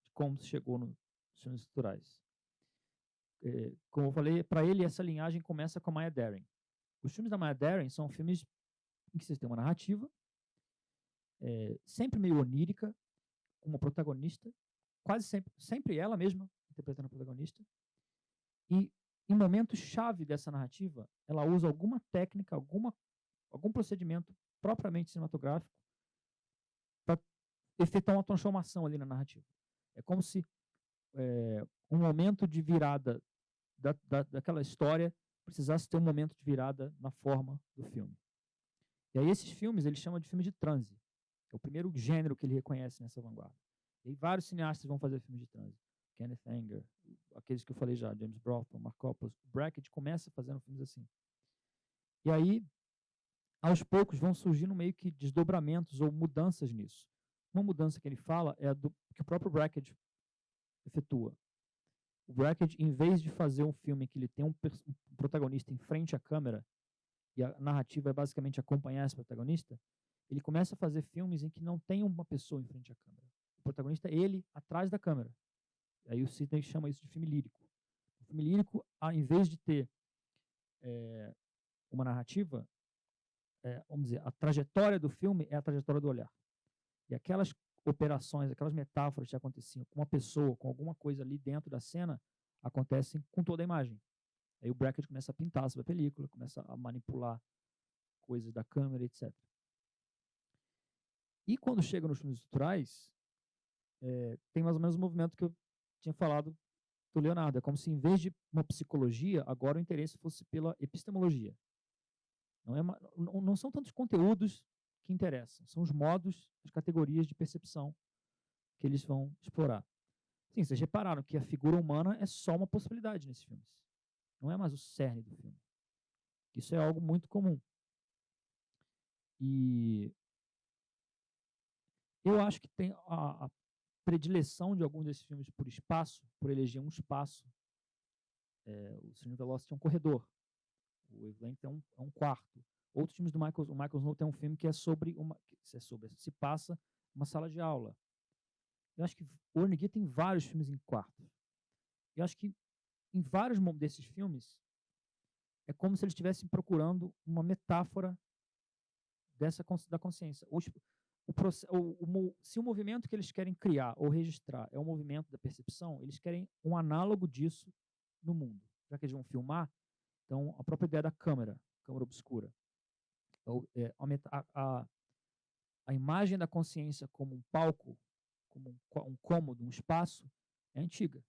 de como se chegou nos filmes estruturais. Como eu falei, para ele essa linhagem começa com a Maya Deren. Os filmes da Maya Deren são filmes em que vocês têm uma narrativa, sempre meio onírica, com uma protagonista, quase sempre ela mesma interpretando a protagonista, e em momentos-chave dessa narrativa, ela usa alguma técnica, algum procedimento propriamente cinematográfico para efetuar uma transformação ali na narrativa. É como se um momento de virada daquela história precisasse ter um momento de virada na forma do filme. E aí esses filmes ele chama de filmes de transe. É o primeiro gênero que ele reconhece nessa vanguarda. E aí vários cineastas vão fazer filmes de transe. Kenneth Anger, aqueles que eu falei já, James Broughton, Mark Coppola, Brackett começa fazendo filmes assim. E aí, aos poucos, vão surgindo meio que desdobramentos ou mudanças nisso. Uma mudança que ele fala é que o próprio Brackett efetua. O Brackett, em vez de fazer um filme que ele tem um protagonista em frente à câmera, e a narrativa é basicamente acompanhar esse protagonista, ele começa a fazer filmes em que não tem uma pessoa em frente à câmera. O protagonista é ele atrás da câmera. Aí o Sidney chama isso de filme lírico. O filme lírico, em vez de ter uma narrativa, vamos dizer, a trajetória do filme é a trajetória do olhar. E aquelas operações, aquelas metáforas que aconteciam com uma pessoa, com alguma coisa ali dentro da cena, acontecem com toda a imagem. Aí o Brackett começa a pintar sobre a película, começa a manipular coisas da câmera, etc. E quando chega nos filmes estruturais, tem mais ou menos o movimento que eu tinha falado do Leonardo. É como se, em vez de uma psicologia, agora o interesse fosse pela epistemologia. Não são tantos conteúdos que interessam, são os modos, as categorias de percepção que eles vão explorar. Sim, vocês repararam que a figura humana é só uma possibilidade nesses filmes. Não é mais o cerne do filme. Isso é algo muito comum. E eu acho que tem a predileção de alguns desses filmes por espaço, por eleger um espaço. O Cinema Velocity é um corredor. O Wavelength é um quarto. Outros filmes do Michael Snow tem um filme que é sobre se passa uma sala de aula. Eu acho que o Ornegui tem vários filmes em quartos. Eu acho que em vários desses filmes é como se eles estivessem procurando uma metáfora da consciência. Se o movimento que eles querem criar ou registrar é o movimento da percepção, eles querem um análogo disso no mundo. Já que eles vão filmar, então a própria ideia da câmera obscura. A imagem da consciência como um palco, como um cômodo, um espaço, é antiga.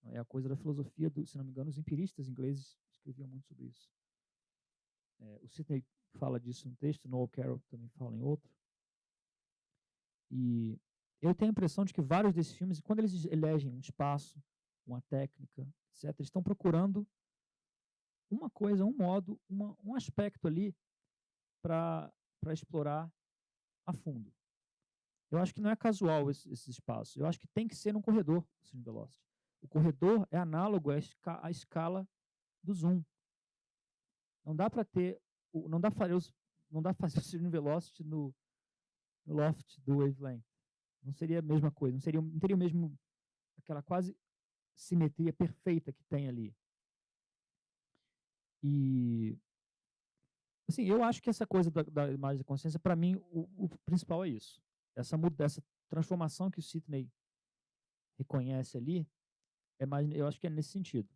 É a coisa da filosofia, se não me engano, os empiristas ingleses escreviam muito sobre isso. O Sidney fala disso no texto, Noel Carroll também fala em outro. E eu tenho a impressão de que vários desses filmes, quando eles elegem um espaço, uma técnica, etc., eles estão procurando uma coisa, um modo, um aspecto ali para explorar a fundo. Eu acho que não é casual esses espaços. Eu acho que tem que ser num corredor, o Cine Velocity. O corredor é análogo à escala do zoom. Não dá para ter, não dá para fazer o Cine Velocity no loft do Wavelength. Não seria a mesma coisa, não teria o mesmo, aquela quase simetria perfeita que tem ali. E, assim, eu acho que essa coisa da imagem da consciência, para mim, o principal é isso. Essa transformação que o Sidney reconhece ali, eu acho que é nesse sentido.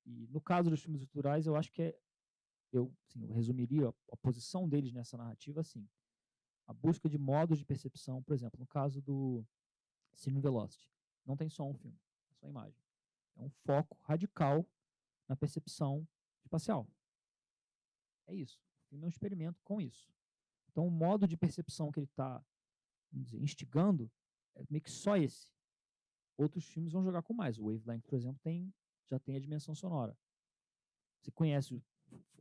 E no caso dos filmes culturais, eu acho que eu resumiria a posição deles nessa narrativa assim. A busca de modos de percepção, por exemplo, no caso do Cine Velocity, não tem só um filme, é só imagem. É um foco radical na percepção espacial. É isso. O filme é um experimento com isso. Então, o modo de percepção que ele está, vamos dizer, instigando é meio que só esse. Outros filmes vão jogar com mais. O Wavelength, por exemplo, já tem a dimensão sonora. Você conhece o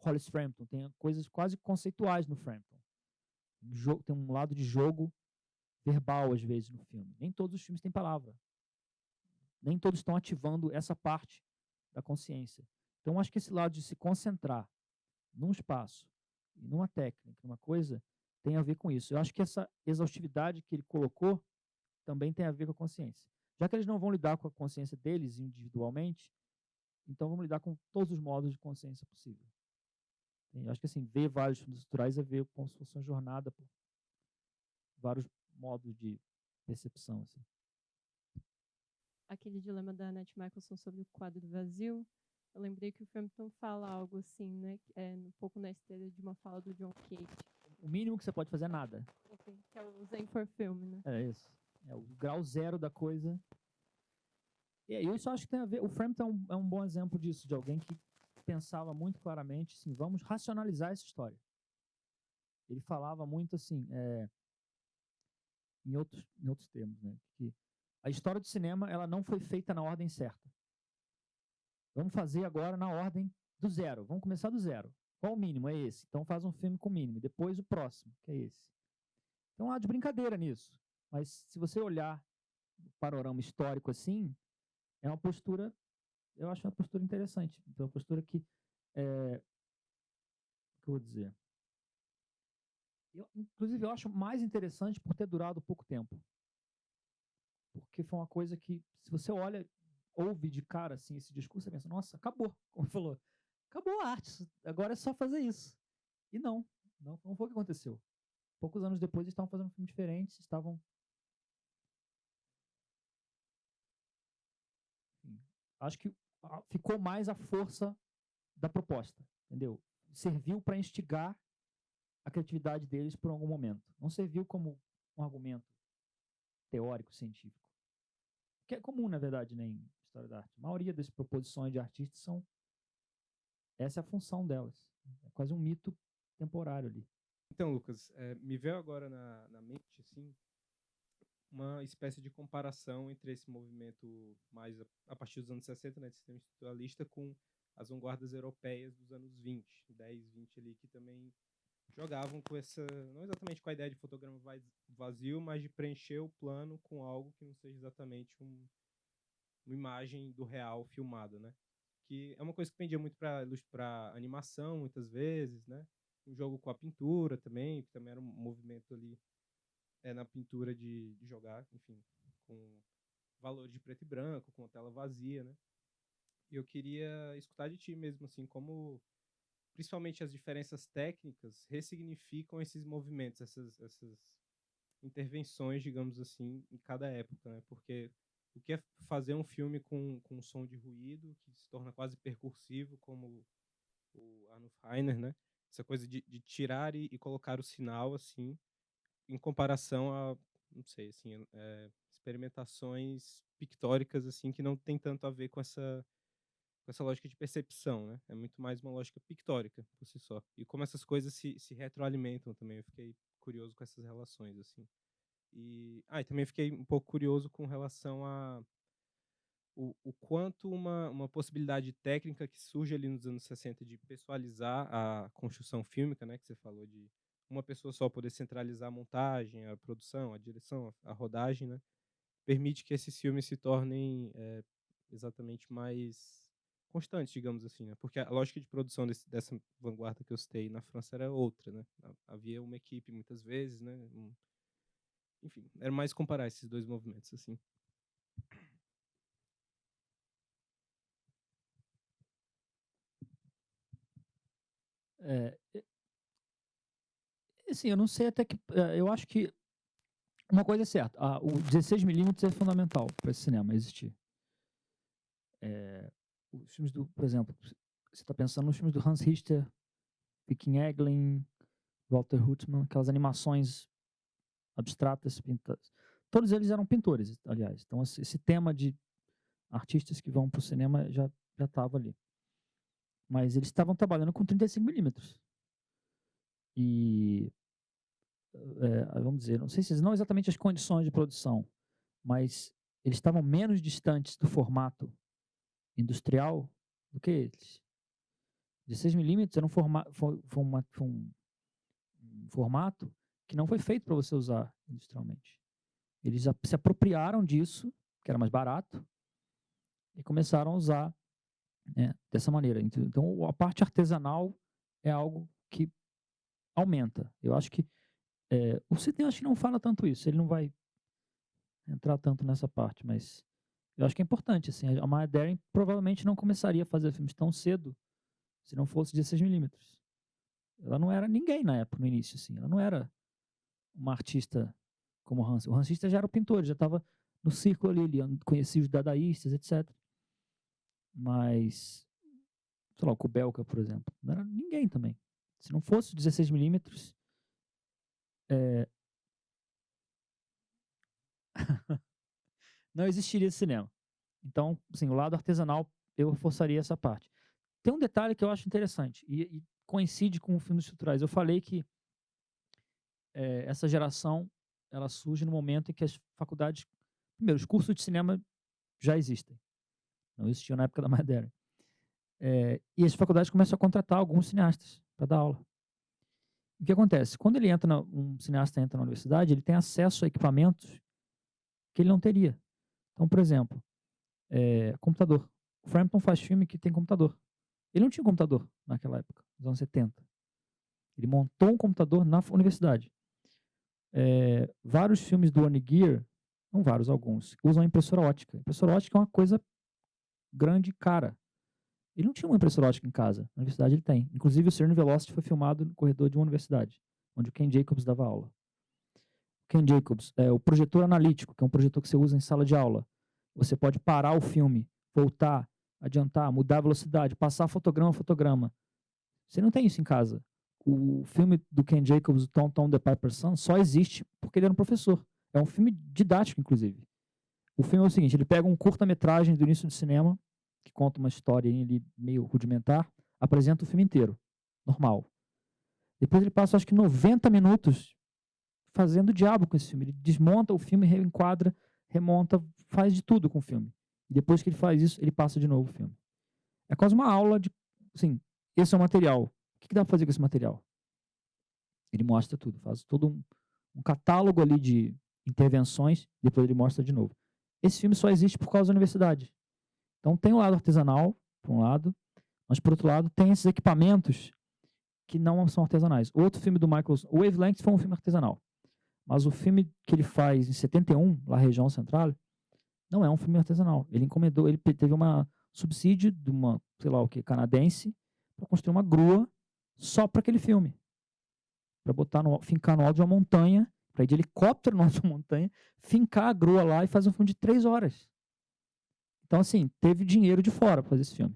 Hollis Frampton, tem coisas quase conceituais no Frampton. Tem um lado de jogo verbal, às vezes, no filme. Nem todos os filmes têm palavra. Nem todos estão ativando essa parte da consciência. Então, acho que esse lado de se concentrar num espaço, numa técnica, numa coisa, tem a ver com isso. Eu acho que essa exaustividade que ele colocou também tem a ver com a consciência. Já que eles não vão lidar com a consciência deles individualmente, então vamos lidar com todos os modos de consciência possível. Eu acho que assim, ver vários filmes estruturais é ver como se fosse uma jornada por vários modos de percepção. Assim. Aquele dilema da Annette Michelson sobre o quadro vazio, eu lembrei que o Frampton fala algo assim, né? Um pouco na esteira de uma fala do John Cage. O mínimo que você pode fazer é nada. Enfim, que é o Zen for Film, né? É isso. É o grau zero da coisa. E isso acho que tem a ver. O Frampton é um bom exemplo disso, de alguém que pensava muito claramente, assim, vamos racionalizar essa história. Ele falava muito assim, em outros termos, né, que a história do cinema ela não foi feita na ordem certa. Vamos fazer agora na ordem do zero. Vamos começar do zero. Qual o mínimo? É esse. Então faz um filme com o mínimo. Depois o próximo, que é esse. Então há de brincadeira nisso. Mas se você olhar o panorama histórico assim, é uma postura, eu acho uma postura interessante. Então, uma postura que, o que eu vou dizer? Inclusive, eu acho mais interessante por ter durado pouco tempo. Porque foi uma coisa que, se você olha, ouve de cara assim, esse discurso, você pensa, nossa, acabou, como falou. Acabou a arte, agora é só fazer isso. E não foi o que aconteceu. Poucos anos depois, eles estavam fazendo um filme diferente, enfim, acho que ficou mais a força da proposta, entendeu? Serviu para instigar a criatividade deles por algum momento. Não serviu como um argumento teórico, científico. Que é comum, na verdade, né, em história da arte. A maioria das proposições de artistas essa é a função delas. É quase um mito temporário ali. Então, Lucas, me veio agora na mente, assim, uma espécie de comparação entre esse movimento mais a partir dos anos 60, né, de sistema estruturalista, com as vanguardas europeias dos anos 20, 10, 20 ali, que também jogavam com essa, não exatamente com a ideia de fotograma vazio, mas de preencher o plano com algo que não seja exatamente uma imagem do real filmada, né? Que é uma coisa que pendia muito para animação, muitas vezes, né? Um jogo com a pintura também, que também era um movimento ali na pintura de jogar, enfim, com valores de preto e branco, com a tela vazia, né? E eu queria escutar de ti mesmo, assim, como principalmente as diferenças técnicas ressignificam esses movimentos, essas intervenções, digamos assim, em cada época, né? Porque o que é fazer um filme com som de ruído, que se torna quase percursivo, como o Arnulf Rainer, né? Essa coisa de tirar e colocar o sinal, assim, em comparação a, não sei, assim, experimentações pictóricas, assim, que não tem tanto a ver com essa lógica de percepção, né? É muito mais uma lógica pictórica, por si só. E como essas coisas se retroalimentam também, eu fiquei curioso com essas relações, assim. E também fiquei um pouco curioso com relação a o quanto uma possibilidade técnica que surge ali nos anos 60 de pessoalizar a construção fílmica, né, que você falou de uma pessoa só poder centralizar a montagem, a produção, a direção, a rodagem, né, permite que esses filmes se tornem exatamente mais constantes, digamos assim, né? Porque a lógica de produção dessa vanguarda que eu citei na França era outra, né? Havia uma equipe muitas vezes, né? Enfim, era mais comparar esses dois movimentos, assim. Assim, eu não sei até que... eu acho que uma coisa é certa, o 16mm é fundamental para esse cinema existir. Os filmes por exemplo, você está pensando nos filmes do Hans Richter, Peking Eglin, Walter Hutman, aquelas animações abstratas, pintadas. Todos eles eram pintores, aliás. Então, esse tema de artistas que vão para o cinema já estava ali. Mas eles estavam trabalhando com 35mm. E, vamos dizer, não sei se não exatamente as condições de produção, mas eles estavam menos distantes do formato industrial do que eles. 16mm era um formato que não foi feito para você usar industrialmente. Eles se apropriaram disso, que era mais barato, e começaram a usar dessa maneira. Então, a parte artesanal é algo que aumenta. Eu acho que o Sidney acho que não fala tanto isso, ele não vai entrar tanto nessa parte, mas eu acho que é importante. Assim, a Maya Deren provavelmente não começaria a fazer filmes tão cedo se não fosse 16mm. Ela não era ninguém na época, no início. Assim. Ela não era uma artista como o Hans. O Hans Richter já era o pintor, já estava no círculo ali, ele conhecia os dadaístas, etc. Mas, sei lá, o Kubelka, por exemplo, não era ninguém também. Se não fosse 16mm, não existiria esse cinema. Então, assim, o lado artesanal, eu reforçaria essa parte. Tem um detalhe que eu acho interessante, e coincide com o filmes estruturais. Eu falei que essa geração ela surge no momento em que as faculdades... Primeiro, os cursos de cinema já existem. Não existiam na época da Maya Deren. E as faculdades começam a contratar alguns cineastas para dar aula. O que acontece? Quando um cineasta entra na universidade, ele tem acesso a equipamentos que ele não teria. Então, por exemplo, computador. O Frampton faz filme que tem computador. Ele não tinha computador naquela época, nos anos 70. Ele montou um computador na universidade. Vários filmes do Onigir, não vários, alguns, usam impressora ótica. Impressora ótica é uma coisa grande e cara. Ele não tinha uma impressora ótica em casa. Na universidade ele tem. Inclusive, o Cyrano Velocity foi filmado no corredor de uma universidade, onde o Ken Jacobs dava aula. Ken Jacobs, o projetor analítico, que é um projetor que você usa em sala de aula. Você pode parar o filme, voltar, adiantar, mudar a velocidade, passar fotograma a fotograma. Você não tem isso em casa. O filme do Ken Jacobs, o Tom Tom the Piper's Son, só existe porque ele era um professor. É um filme didático, inclusive. O filme é o seguinte, ele pega um curta-metragem do início do cinema, que conta uma história ali meio rudimentar, apresenta o filme inteiro, normal. Depois ele passa, acho que 90 minutos fazendo o diabo com esse filme. Ele desmonta o filme, reenquadra, remonta, faz de tudo com o filme. E depois que ele faz isso, ele passa de novo o filme. É quase uma aula de, assim, esse é o material. O que dá para fazer com esse material? Ele mostra tudo, faz todo um catálogo ali de intervenções, depois ele mostra de novo. Esse filme só existe por causa da universidade. Então tem o lado artesanal, por um lado, mas por outro lado tem esses equipamentos que não são artesanais. Outro filme do Michael, o Wavelength foi um filme artesanal, mas o filme que ele faz em 71, lá região central, não é um filme artesanal. Ele encomendou, ele teve uma subsídio de uma, sei lá o que, canadense, para construir uma grua só para aquele filme. Para fincar no alto de uma montanha, para ir de helicóptero no alto de uma montanha, fincar a grua lá e fazer um filme de 3 horas. Então, assim, teve dinheiro de fora para fazer esse filme.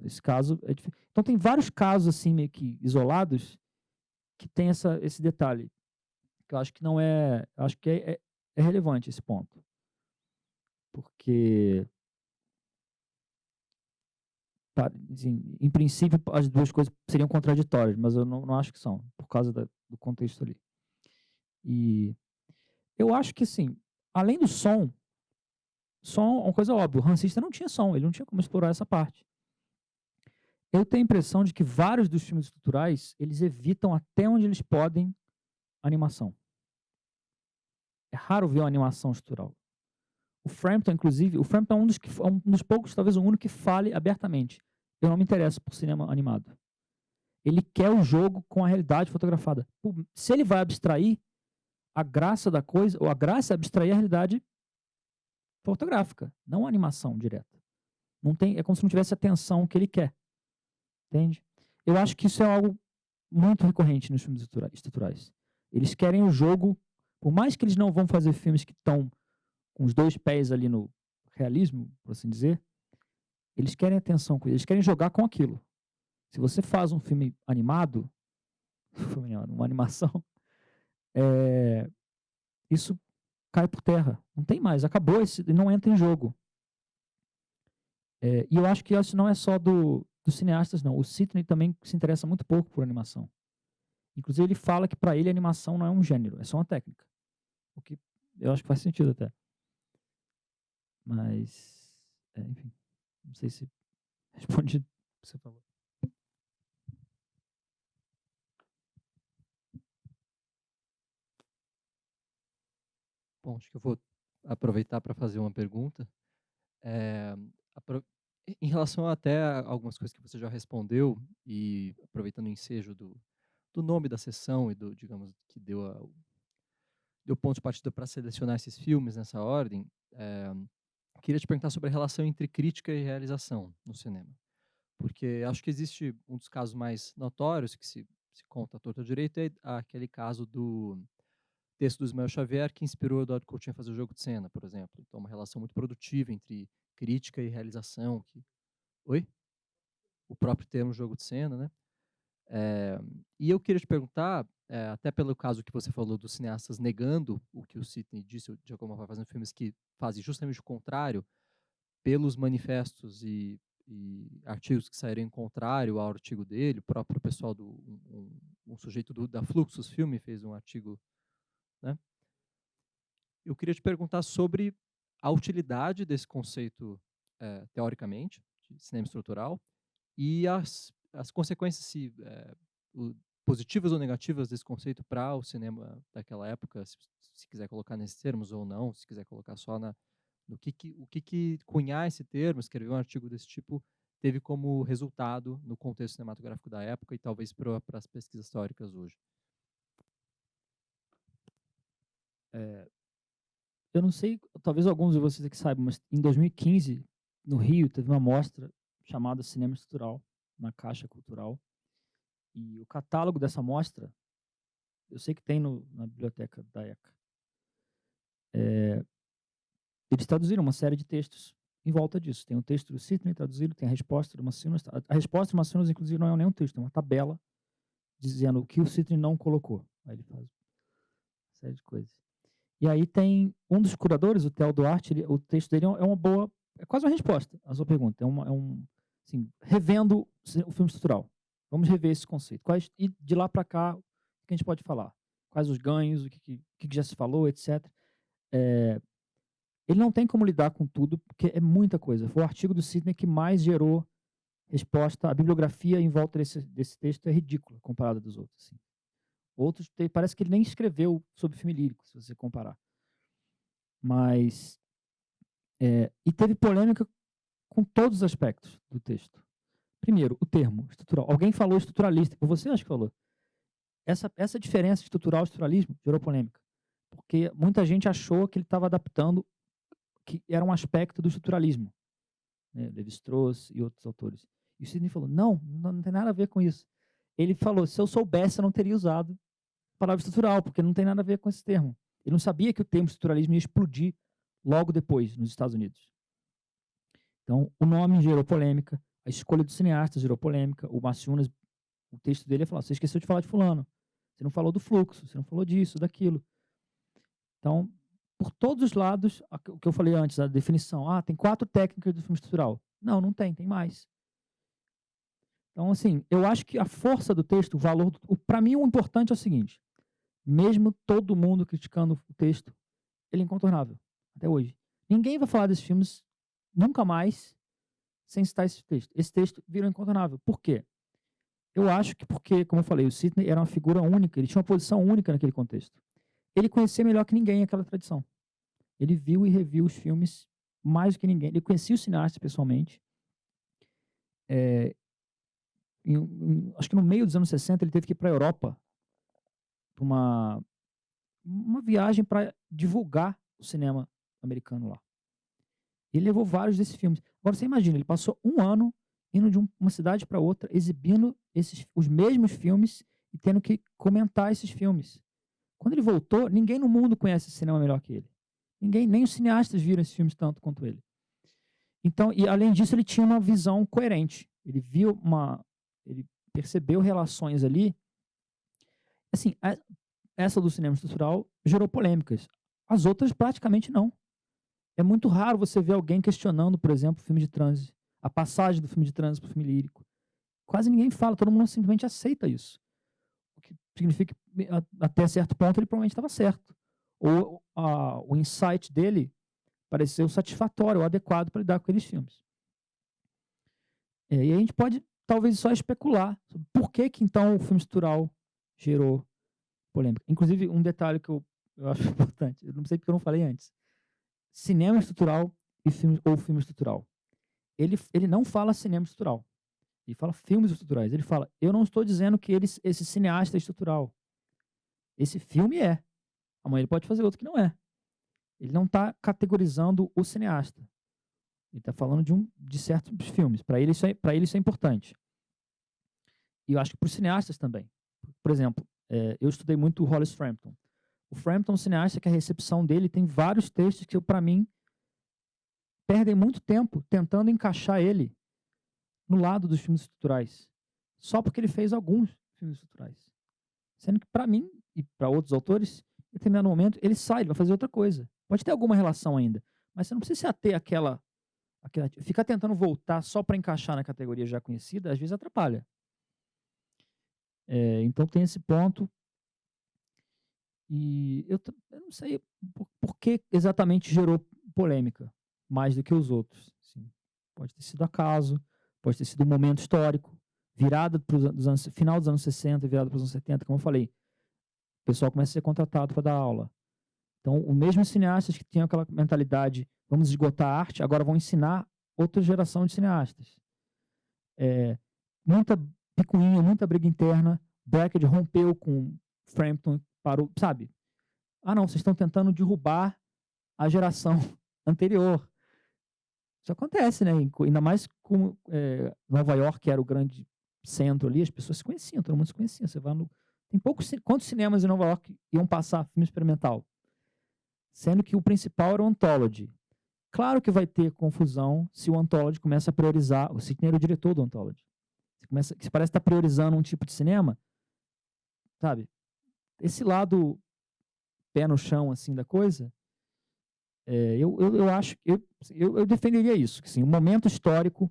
Esse caso é difícil. Então, tem vários casos, assim, meio que isolados, que tem esse detalhe. Que eu acho que não é... Acho que é relevante esse ponto. Porque... Assim, em princípio, as duas coisas seriam contraditórias, mas eu não acho que são, por causa do contexto ali. E eu acho que, assim, além do som é uma coisa óbvia. O Hans Richter não tinha som, ele não tinha como explorar essa parte. Eu tenho a impressão de que vários dos filmes estruturais, eles evitam até onde eles podem animação. É raro ver uma animação estrutural. O Frampton, inclusive, o Frampton é um dos poucos, talvez o único que fale abertamente. Eu não me interesso por cinema animado. Ele quer o jogo com a realidade fotografada. Se ele vai abstrair a graça da coisa, ou a graça é abstrair a realidade fotográfica, não a animação direta. Não tem, é como se não tivesse a atenção que ele quer. Entende? Eu acho que isso é algo muito recorrente nos filmes estruturais. Eles querem o jogo, por mais que eles não vão fazer filmes que estão com os dois pés ali no realismo, por assim dizer, eles querem atenção com isso, eles querem jogar com aquilo. Se você faz um filme animado, uma animação, isso cai por terra. Não tem mais, acabou, não entra em jogo. E eu acho que isso não é só dos cineastas, não. O Sidney também se interessa muito pouco por animação. Inclusive, ele fala que para ele a animação não é um gênero, é só uma técnica. O que eu acho que faz sentido até. Mas, enfim, não sei se respondi o que você falou. Bom, acho que eu vou aproveitar para fazer uma pergunta. Em relação até a algumas coisas que você já respondeu, e aproveitando o ensejo do nome da sessão e digamos, que deu ponto de partida para selecionar esses filmes nessa ordem, queria te perguntar sobre a relação entre crítica e realização no cinema. Porque acho que existe um dos casos mais notórios que se conta à torta direito, é aquele caso do texto do Ismael Xavier que inspirou o Eduardo Coutinho a fazer o Jogo de Cena, por exemplo. Então, uma relação muito produtiva entre crítica e realização. Oi? O próprio termo Jogo de Cena, né? E eu queria te perguntar, até pelo caso que você falou dos cineastas negando o que o Sidney disse, de alguma forma fazendo filmes que fazem justamente o contrário, pelos manifestos e artigos que saíram em contrário ao artigo dele, o próprio pessoal, um sujeito da Fluxus Filme fez um artigo, né? Eu queria te perguntar sobre a utilidade desse conceito, teoricamente, de cinema estrutural, e as consequências positivas ou negativas desse conceito para o cinema daquela época, se quiser colocar nesses termos ou não, se quiser colocar só o que cunhar esse termo, escrever um artigo desse tipo, teve como resultado no contexto cinematográfico da época e talvez para as pesquisas teóricas hoje. Eu não sei, talvez alguns de vocês aqui saibam, mas em 2015, no Rio, teve uma mostra chamada Cinema Estrutural, na Caixa Cultural. E o catálogo dessa mostra, eu sei que tem na biblioteca da ECA. Eles traduziram uma série de textos em volta disso. Tem o texto do Sidney traduzido, tem a resposta do Maciunas. A resposta do Maciunas, inclusive, não é nenhum texto, é uma tabela dizendo o que o Sidney não colocou. Aí ele faz uma série de coisas. E aí tem um dos curadores, o Theo Duarte, o texto dele é quase uma resposta à sua pergunta. Assim, revendo o filme estrutural. Vamos rever esse conceito. E de lá para cá, o que a gente pode falar? Quais os ganhos, o que já se falou, etc. Ele não tem como lidar com tudo, porque é muita coisa. Foi o artigo do Sidney que mais gerou resposta. A bibliografia em volta desse texto é ridícula, comparada dos outros. Assim. Outros, parece que ele nem escreveu sobre filme lírico, se você comparar. Mas... e teve polêmica com todos os aspectos do texto. Primeiro, o termo estrutural. Alguém falou estruturalista, por você acho que falou. Essa diferença estrutural e estruturalismo gerou polêmica. Porque muita gente achou que ele estava adaptando, que era um aspecto do estruturalismo. Né? Lévi-Strauss e outros autores. E o Sidney falou, não tem nada a ver com isso. Ele falou, se eu soubesse, eu não teria usado a palavra estrutural, porque não tem nada a ver com esse termo. Ele não sabia que o termo estruturalismo ia explodir logo depois, nos Estados Unidos. Então, o nome gerou polêmica, a escolha dos cineastas gerou polêmica, o Maciunas, o texto dele ia falar, você esqueceu de falar de fulano, você não falou do fluxo, você não falou disso, daquilo. Então, por todos os lados, o que eu falei antes, a definição, tem 4 técnicas do filme estrutural. Não tem mais. Então, assim, eu acho que a força do texto, o valor, para mim o importante é o seguinte, mesmo todo mundo criticando o texto, ele é incontornável, até hoje. Ninguém vai falar desses filmes nunca mais sem citar esse texto. Esse texto virou incontornável. Por quê? Eu acho que porque, como eu falei, o Sidney era uma figura única, ele tinha uma posição única naquele contexto. Ele conhecia melhor que ninguém aquela tradição. Ele viu e reviu os filmes mais do que ninguém. Ele conhecia os cineastas pessoalmente. Acho que no meio dos anos 60 ele teve que ir para a Europa para uma viagem para divulgar o cinema americano lá. Ele levou vários desses filmes. Agora você imagina, ele passou um ano indo de uma cidade para outra, exibindo os mesmos filmes e tendo que comentar esses filmes. Quando ele voltou, ninguém no mundo conhece esse cinema melhor que ele. Ninguém, nem os cineastas viram esses filmes tanto quanto ele. Então, e além disso, ele tinha uma visão coerente. Ele percebeu relações ali. Assim, essa do cinema estrutural gerou polêmicas. As outras praticamente não. É muito raro você ver alguém questionando, por exemplo, o filme de transe, a passagem do filme de transe para o filme lírico. Quase ninguém fala, todo mundo simplesmente aceita isso. O que significa que, até certo ponto, ele provavelmente estava certo. Ou o insight dele pareceu satisfatório ou adequado para lidar com aqueles filmes. E aí a gente pode, talvez, só especular sobre por que então o filme estrutural gerou polêmica. Inclusive, um detalhe que eu acho importante, eu não sei porque eu não falei antes. Cinema estrutural ou filme estrutural. Ele não fala cinema estrutural. Ele fala filmes estruturais. Ele fala, eu não estou dizendo que esse cineasta é estrutural. Esse filme é. Amanhã ele pode fazer outro que não é. Ele não está categorizando o cineasta. Ele está falando de certos filmes. Para ele, isso é importante. E eu acho que para os cineastas também. Por exemplo, eu estudei muito o Hollis Frampton. O Frampton é um cineasta que a recepção dele tem vários textos que, para mim, perdem muito tempo tentando encaixar ele no lado dos filmes estruturais. Só porque ele fez alguns filmes estruturais. Sendo que, para mim, e para outros autores, em determinado momento, ele sai, ele vai fazer outra coisa. Pode ter alguma relação ainda, mas você não precisa se ater àquela ficar tentando voltar só para encaixar na categoria já conhecida, às vezes atrapalha. Então tem esse ponto. E eu não sei por que exatamente gerou polêmica, mais do que os outros. Assim, pode ter sido acaso, pode ter sido um momento histórico, virada final dos anos 60 e virada para os anos 70, como eu falei. O pessoal começa a ser contratado para dar aula. Então, os mesmos cineastas que tinham aquela mentalidade, vamos esgotar a arte, agora vão ensinar outra geração de cineastas. Muita picuinha, muita briga interna. Brackett rompeu com Frampton, parou, sabe? Não, vocês estão tentando derrubar a geração anterior. Isso acontece, né? Ainda mais com Nova York, que era o grande centro ali, as pessoas se conheciam, todo mundo se conhecia. Você vai tem quantos cinemas em Nova York iam passar filme experimental? Sendo que o principal era o Anthology. Claro que vai ter confusão se o Anthology começa a priorizar, o Sidney era o diretor do Anthology. Você parece estar priorizando um tipo de cinema, sabe? Esse lado pé no chão, assim, da coisa, eu acho, eu defenderia isso, que, assim, um momento histórico,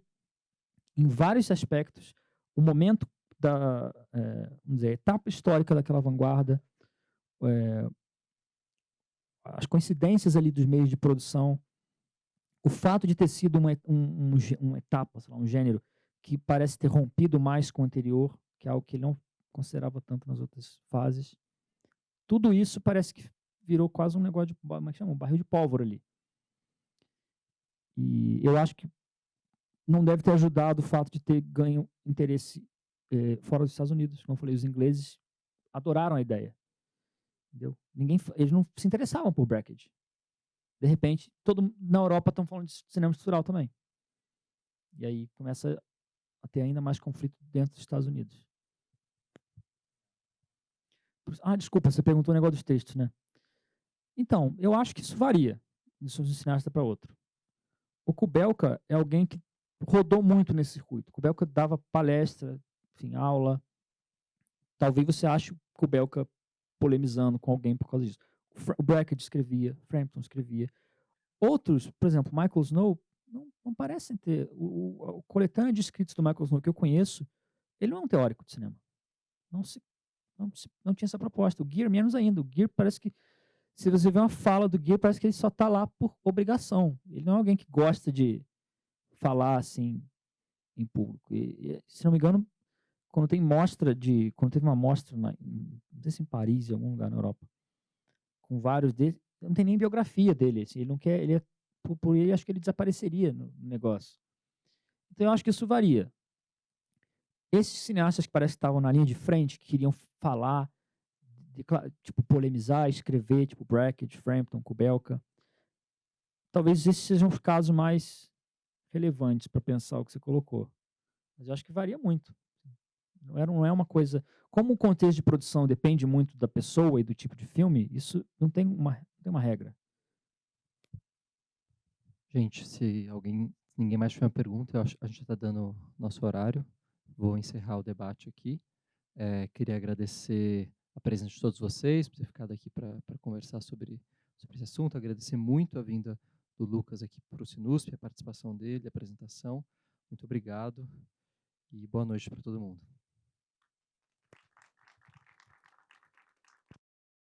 em vários aspectos, o momento vamos dizer, a etapa histórica daquela vanguarda, as coincidências ali dos meios de produção, o fato de ter sido uma etapa, sei lá, um gênero que parece ter rompido mais com o anterior, que é algo que ele não considerava tanto nas outras fases. Tudo isso parece que virou quase um negócio como é que chama? Um barril de pólvora ali. E eu acho que não deve ter ajudado o fato de ter ganho interesse fora dos Estados Unidos. Como eu falei, os ingleses adoraram a ideia. Entendeu? Eles não se interessavam por Brackett. De repente, na Europa estão falando de cinema estrutural também. E aí começa a ter ainda mais conflito dentro dos Estados Unidos. Desculpa, você perguntou o negócio dos textos, né? Então, eu acho que isso varia de um cineasta para outro. O Kubelka é alguém que rodou muito nesse circuito. O Kubelka dava palestra, enfim, aula. Talvez você ache o Kubelka polemizando com alguém por causa disso. O Brackett escrevia, Frampton escrevia. Outros, por exemplo, Michael Snow, não parecem ter... O coletânea de escritos do Michael Snow que eu conheço, ele não é um teórico de cinema. Não tinha essa proposta. O Gere, menos ainda. O Gere parece que, se você vê uma fala do Gere, parece que ele só está lá por obrigação. Ele não é alguém que gosta de falar assim em público. E, se não me engano, quando teve uma mostra, não sei se em Paris, em algum lugar na Europa, com vários deles, não tem nem biografia dele. Assim, ele não quer, ele por ele, acho que ele desapareceria no negócio. Então, eu acho que isso varia. Esses cineastas que parece que estavam na linha de frente, que queriam falar, tipo, polemizar, escrever, tipo Brackett, Frampton, Kubelka, talvez esses sejam os casos mais relevantes para pensar o que você colocou. Mas eu acho que varia muito. Não é uma coisa... Como o contexto de produção depende muito da pessoa e do tipo de filme, isso não tem uma regra. Gente, se ninguém mais tiver uma pergunta, a gente está dando nosso horário. Vou encerrar o debate aqui. Queria agradecer a presença de todos vocês, por ter ficado aqui para conversar sobre esse assunto. Agradecer muito a vinda do Lucas aqui para o Sinusp, a participação dele, a apresentação. Muito obrigado e boa noite para todo mundo.